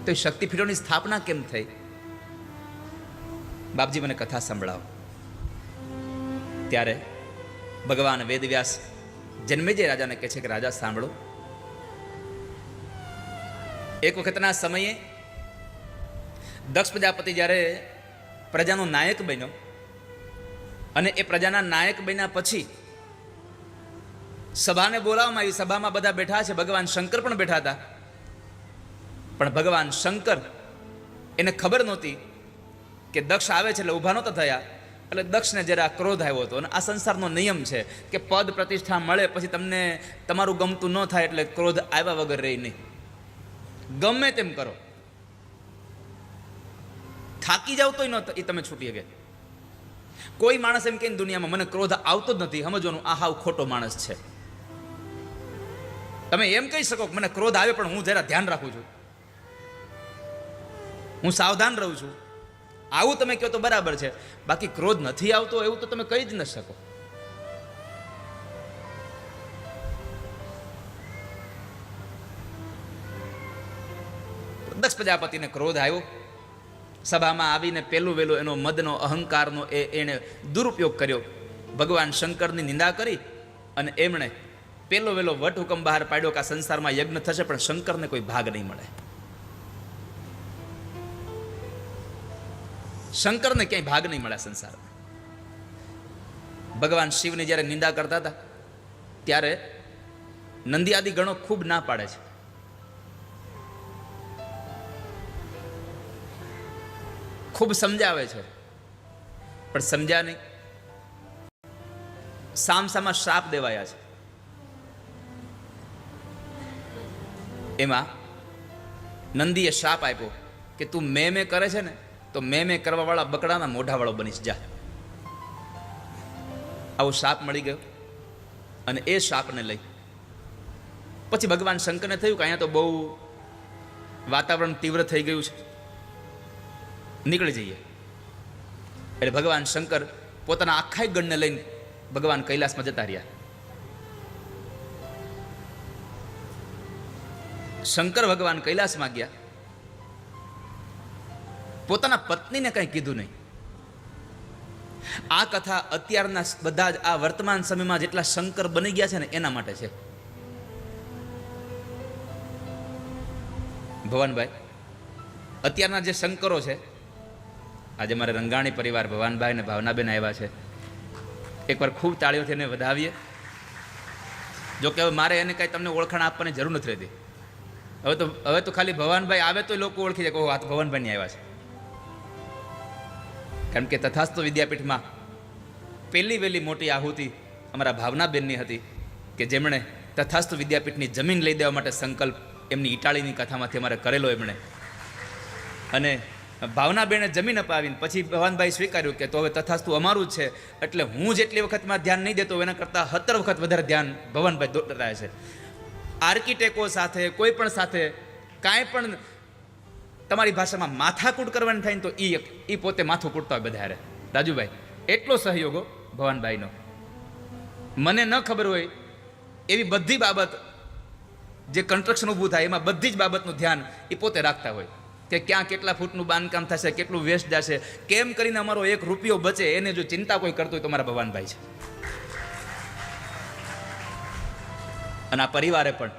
તો એ શક્તિપીઠોની સ્થાપના કેમ થઈ? બાપજી મને કથા સંભળાવો. ત્યારે ભગવાન વેદવ્યાસ જન્મેજય રાજાને કહે છે કે રાજા સાંભળો, એક વખતના સમયે દક્ષ પ્રજાપતિ જ્યારે પ્રજાનો નાયક બન્યો અને એ પ્રજાના નાયક બન્યા પછી સભાને બોલાવવામાં આવી. સભામાં બધા બેઠા છે, ભગવાન શંકર પણ બેઠા હતા. પણ ભગવાન શંકર એને ખબર નહોતી કે દક્ષ આવે છે એટલે ઊભા નહોતા થયા. એટલે દક્ષને જરા ક્રોધ આવ્યો હતો. અને આ સંસારનો નિયમ છે કે પદ પ્રતિષ્ઠા મળે પછી તમને તમારું ગમતું ન થાય એટલે ક્રોધ આવ્યા વગર રહી નહીં. ગમે તેમ કરો, થાકી જાવ તોય ન એ તમે છૂટી ગયા. કોઈ માણસ એમ કે દુનિયામાં મને ક્રોધ આવતો જ નથી, સમજવાનું આ હાવ ખોટો માણસ છે. તમે એમ કહી શકો કે મને ક્રોધ આવે પણ હું જરા ધ્યાન રાખું છું, હું સાવધાન રહું છું, આવું તમે કહો તો બરાબર છે. બાકી ક્રોધ નથી આવતો એવું તો તમે કહી જ ન શકો. દક્ષ પ્રજાપતિને ક્રોધ આવ્યો. સભામાં આવીને પેલું વેલું એનો મદનો અહંકારનો એણે દુરુપયોગ કર્યો. ભગવાન શંકરની નિંદા કરી અને એમણે પેલો વેલો વટ હુકમ બહાર પાડ્યો કે આ સંસારમાં યજ્ઞ થશે પણ શંકરને કોઈ ભાગ નહીં મળે. શંકરને ક્યાંય ભાગ નહીં મળે સંસારમાં. ભગવાન શિવની જ્યારે નિંદા કરતા હતા ત્યારે નંદી આદિ ગણો ખૂબ ના પાડે છે. ખૂબ સમજાવે છે પણ સમજ્યા નહીં. સામસામા શ્રાપ દેવાયા છે. એમાં નંદીએ શ્રાપ આપ્યો કે તું મેં કરે છે ને તો મેં કરવા વાળા બકડાના મોઢા વાળો બનીશ જા. આવો શ્રાપ મળી ગયો. અને એ શ્રાપને લઈ પછી ભગવાન શંકરને થયું કે અહીંયા તો બહુ વાતાવરણ તીવ્ર થઈ ગયું છે, નીકળી જઈએ. એટલે ભગવાન શંકર પોતાના આખા ગણને લઈને ભગવાન કૈલાસમાં જતા રહ્યા. શંકર ભગવાન કૈલાસમાં ગયા, પોતાના પત્નીને કંઈ કીધું નહીં. આ કથા અત્યારના બધા જ આ વર્તમાન સમયમાં જેટલા શંકર બની ગયા છે ને એના માટે છે. ભવાનભાઈ, અત્યારના જે શંકરો છે, આજે મારે રંગાણી પરિવાર ભવાનભાઈ અને ભાવનાબેન આવ્યા છે, એકવાર ખૂબ તાળીઓથી એને વધાવીએ. જો કે હવે મારે એને કાંઈ તમને ઓળખાણ આપવાની જરૂર નથી રહેતી. હવે તો ખાલી ભવાનભાઈ આવે તો લોકો ઓળખી જાય કે ઓહ આ તો ભવાનભાઈની આવ્યા છે. કારણ કે તથાસ્તુ વિદ્યાપીઠમાં પહેલી વહેલી મોટી આહુતિ અમારા ભાવનાબેનની હતી કે જેમણે તથાસ્તુ વિદ્યાપીઠની જમીન લઈ દેવા માટે સંકલ્પ એમની ઇટાળીની કથામાંથી અમારે કરેલો એમણે. અને ભાવનાબેને જમીન અપાવીને પછી ભવાનભાઈ સ્વીકાર્યું કે તો હવે તથાસ્તુ અમારું જ છે. એટલે હું જેટલી વખતમાં ધ્યાન નહીં દેતો એના કરતાં 17 વખત વધારે ધ્યાન ભવાનભાઈ દોરાય છે. આર્કિટેક્ટો સાથે કોઈ પણ સાથે કાંઈ પણ તમારી ભાષામાં માથાકૂટ કરવાની થાય ને તો એ પોતે માથું કૂટતા હોય બધા. રાજુભાઈ એટલો સહયોગો ભવાનભાઈનો. મને ન ખબર હોય એવી બધી બાબત જે કન્સ્ટ્રક્શન ઊભું થાય એમાં બધી જ બાબતનું ધ્યાન એ પોતે રાખતા હોય કે ક્યાં કેટલા ફૂટનું બાંધકામ થશે, કેટલું વેસ્ટ જશે, કેમ કરીને અમારો 1 રૂપિયો બચે એને જો ચિંતા કોઈ કરતું હોય તો મારા ભવાનભાઈ છે. અને આ પરિવારે પણ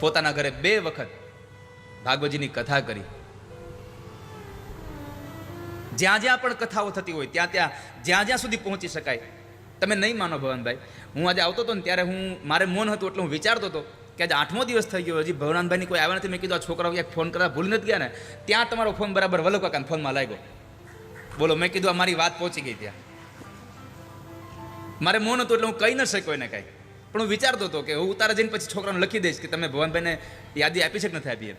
પોતાના ઘરે 2 વખત ભાગવતજીની કથા કરી. જ્યાં જ્યાં પણ કથાઓ થતી હોય ત્યાં જ્યાં સુધી પહોંચી શકાય. તમે નહીં માનો ભવાનભાઈ, હું આજે આવતો હતો ને ત્યારે મારે મૌન હતું એટલે હું વિચારતો હતો કે આજે 8મો દિવસ થઈ ગયો, હજી ભવનાનભાઈની કોઈ આવ્યા નથી. મેં કીધું આ છોકરાઓ ક્યાંક ફોન કરતા ભૂલી નથી ગયા ને, ત્યાં તમારો ફોન બરાબર વલ્લભ કાકાના ફોનમાં લાગ્યો. બોલો, મેં કીધું આ મારી વાત પહોંચી ગઈ ત્યાં. મારે મૌન હતું એટલે હું કહી ન શક્યો એને કાંઈ. પણ હું વિચારતો હતો કે હું ઉતારા જઈને પછી છોકરાને લખી દઈશ કે તમે ભવાનભાઈને યાદી આપી છે કે નથી આપી.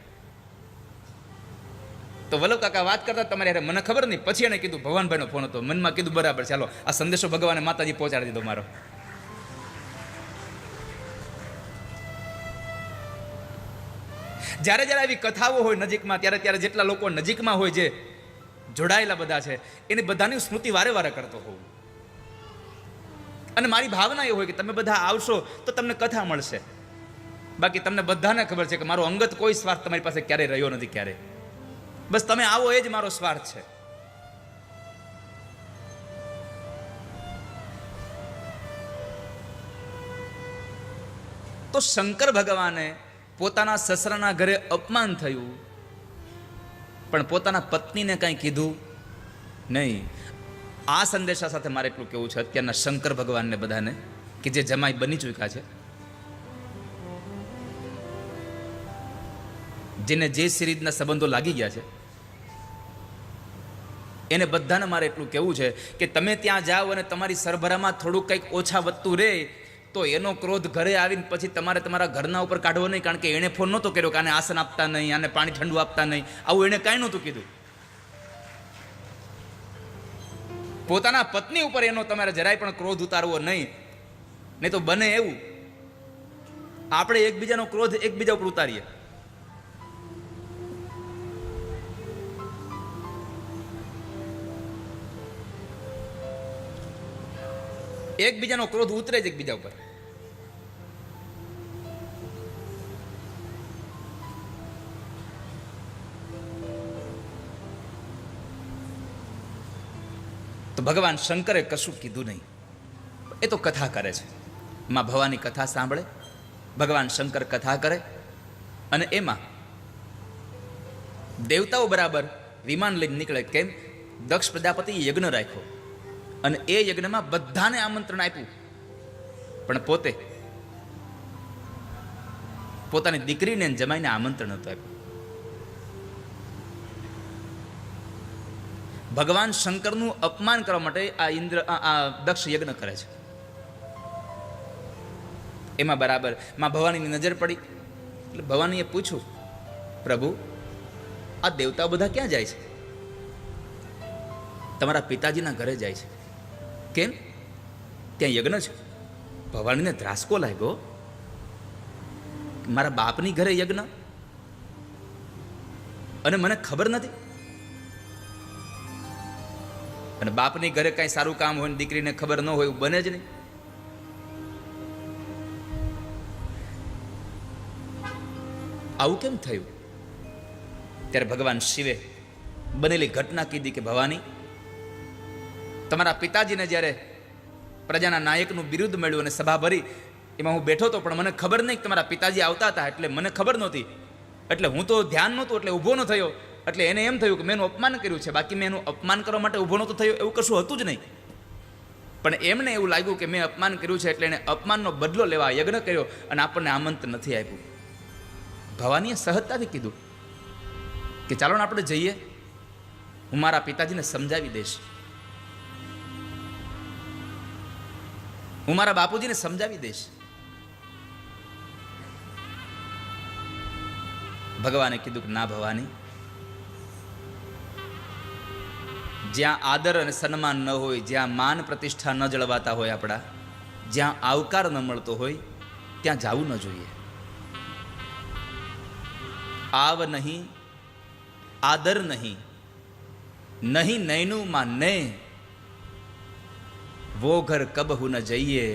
તો વલ્લભ કાકા વાત કરતા તમારે યાર મને ખબર નહીં. પછી એને કીધું ભવાનભાઈનો ફોન હતો. મનમાં કીધું બરાબર ચાલો આ સંદેશો ભગવાને માતાજી પહોંચાડી દીધો મારો. જ્યારે જ્યારે આવી કથાઓ હોય નજીકમાં, ત્યારે ત્યારે જેટલા લોકો નજીકમાં હોય, જે જોડાયેલા બધા છે, એની બધાની સ્મૃતિ વારે વારે કરતો હોઉં. અને મારી ભાવના એ હોય કે તમે બધા આવશો તો તમને કથા મળશે. બાકી તમને બધાને ખબર છે કે મારો અંગત કોઈ સ્વાર્થ તમારી પાસે ક્યારેય રહ્યો નથી. ક્યારે બસ તમે આવો એ જ મારો સ્વાર્થ છે. તો શંકર ભગવાને પોતાના સસરાના ઘરે અપમાન થયું, પણ પોતાના પત્નીને કાંઈ કીધું નહીં. આ સંદેશા સાથે મારે એટલું કહેવું છે અત્યારના શંકર ભગવાનને બધાને, કે જે જમાઈ બની ચૂક્યા છે, જેને જે સિરીઝના સંબંધો લાગી ગયા છે, એને બધાને મારે એટલું કહેવું છે કે તમે ત્યાં જાઓ અને તમારી સરભરામાં થોડુંક કંઈક ઓછા વધતું રહે તો એનો ક્રોધ ઘરે આવીને પછી તમારે તમારા ઘરના ઉપર કાઢવો નહીં. કારણ કે એણે ફોન નહોતો કર્યો કે આને આસન આપતા નહીં, આને પાણી ઠંડુ આપતા નહીં, આવું એણે કાંઈ નહોતું કીધું. પોતાના પત્ની ઉપર એનો તમારે જરાય પણ ક્રોધ ઉતારવો નહીં. નહીં તો બને એવું આપણે એકબીજાનો ક્રોધ એકબીજા ઉપર ઉતારીએ. એકબીજાનો ક્રોધ ઉતરે જ એકબીજા ઉપર. તો ભગવાન શંકરે કશું કીધું નહીં, એ તો કથા કરે છે. માં ભવાની કથા સાંભળે, ભગવાન શંકર કથા કરે, અને એમાં દેવતાઓ બરાબર વિમાન લઈને નીકળે. કેમ? દક્ષ પ્રજાપતિએ યજ્ઞ રાખ્યો અને એ યજ્ઞમાં બધાને આમંત્રણ આપ્યું, પણ પોતે પોતાની દીકરીને જમાઈને આમંત્રણ નહોતું આપ્યું. ભગવાન શંકરનું અપમાન કરવા માટે આ દક્ષ યજ્ઞ કરે છે. એમાં બરાબર માં ભવાનીની નજર પડી. એટલે ભવાનીએ પૂછ્યું, પ્રભુ આ દેવતાઓ બધા ક્યાં જાય છે? તમારા પિતાજીના ઘરે જાય છે. કેમ? ત્યાં યજ્ઞ છે. ભવાનીને ધ્રાસકો લાગ્યો, મારા બાપની ઘરે યજ્ઞ અને મને ખબર નથી. અને બાપની ઘરે કાંઈ સારું કામ હોય ને દીકરીને ખબર ન હોય એવું બને જ નહીં. આવું કેમ થયું? ત્યારે ભગવાન શિવે બનેલી ઘટના કીધી કે ભવાની, તમારા પિતાજીને જ્યારે પ્રજાના નાયકનું બિરુદ મળ્યું અને સભા ભરી, એમાં હું બેઠો હતો, પણ મને ખબર નહીં કે તમારા પિતાજી આવતા હતા. એટલે મને ખબર નહોતી, એટલે હું તો ધ્યાન નહોતું, એટલે ઊભો ન થયો. એટલે એને એમ થયું કે મેં એનું અપમાન કર્યું છે, બાકી મેં એનું અપમાન કરવા માટે ઊભો નહોતો થયો, એવું કશું હતું જ નહીં. પણ એમને એવું લાગ્યું કે મેં અપમાન કર્યું છે, એટલે એને અપમાનનો બદલો લેવા યજ્ઞ કર્યો અને આપણને આમંત્રણ નથી આપ્યું. ભવાનીએ સહજતાથી કીધું કે ચાલો ને આપણે જઈએ, હું મારા પિતાજીને સમજાવી દઈશ, હું મારા બાપુજીને સમજાવી દઈશ. ભગવાને કીધું કે ના ભવાની, જ્યાં આદર અને સન્માન ન હોય, જ્યાં માન પ્રતિષ્ઠા ન જળવાતા હોય આપણા, જ્યાં આવકાર ન મળતો હોય, ત્યાં જવું ન જોઈએ. આવ નહીં, આદર નહીં, નહીં નૈનું માં ને, વો ઘર કબહુ ન જઈએ,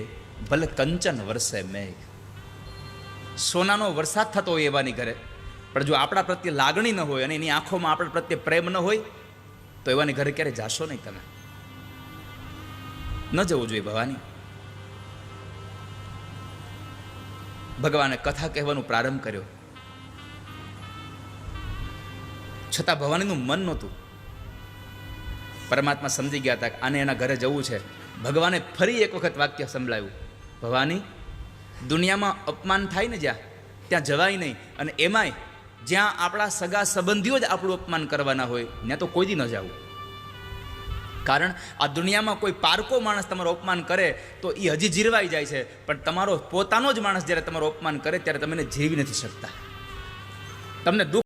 ભલે કંચન વરસે મેઘ. સોનાનો વરસાદ થતો હોય એવાની ઘરે, પણ જો આપણા પ્રત્યે લાગણી ન હોય અને એની આંખોમાં આપણા પ્રત્યે પ્રેમ ન હોય, તો એવાની ઘરે ક્યારે જાશો નહીં. તમે ન જવું જોઈએ ભવાની. ભગવાને કથા કહેવાનું પ્રારંભ કર્યો, છતાં ભવાનીનું મન નહોતું. પરમાત્મા સમજી ગયા હતા કે આને એના ઘરે જવું છે. ભગવાને ફરી એક વખત વાક્ય સંભળાવ્યું, ભવાની, દુનિયામાં અપમાન થાય ને જ્યાં, ત્યાં જવાય નહીં. અને એમાંય જ્યાં આપણા સગા સંબંધીઓ જ આપણું અપમાન કરવાના હોય, ત્યાં તો કોઈ દી ન જવું. કારણ આ દુનિયામાં કોઈ પારકો માણસ તમારું અપમાન કરે તો એ હજી જીરવાઈ જાય છે, પણ તમારો પોતાનો જ માણસ જ્યારે તમારું અપમાન કરે ત્યારે તમે એને જીરવી નથી શકતા. તમને દુઃખ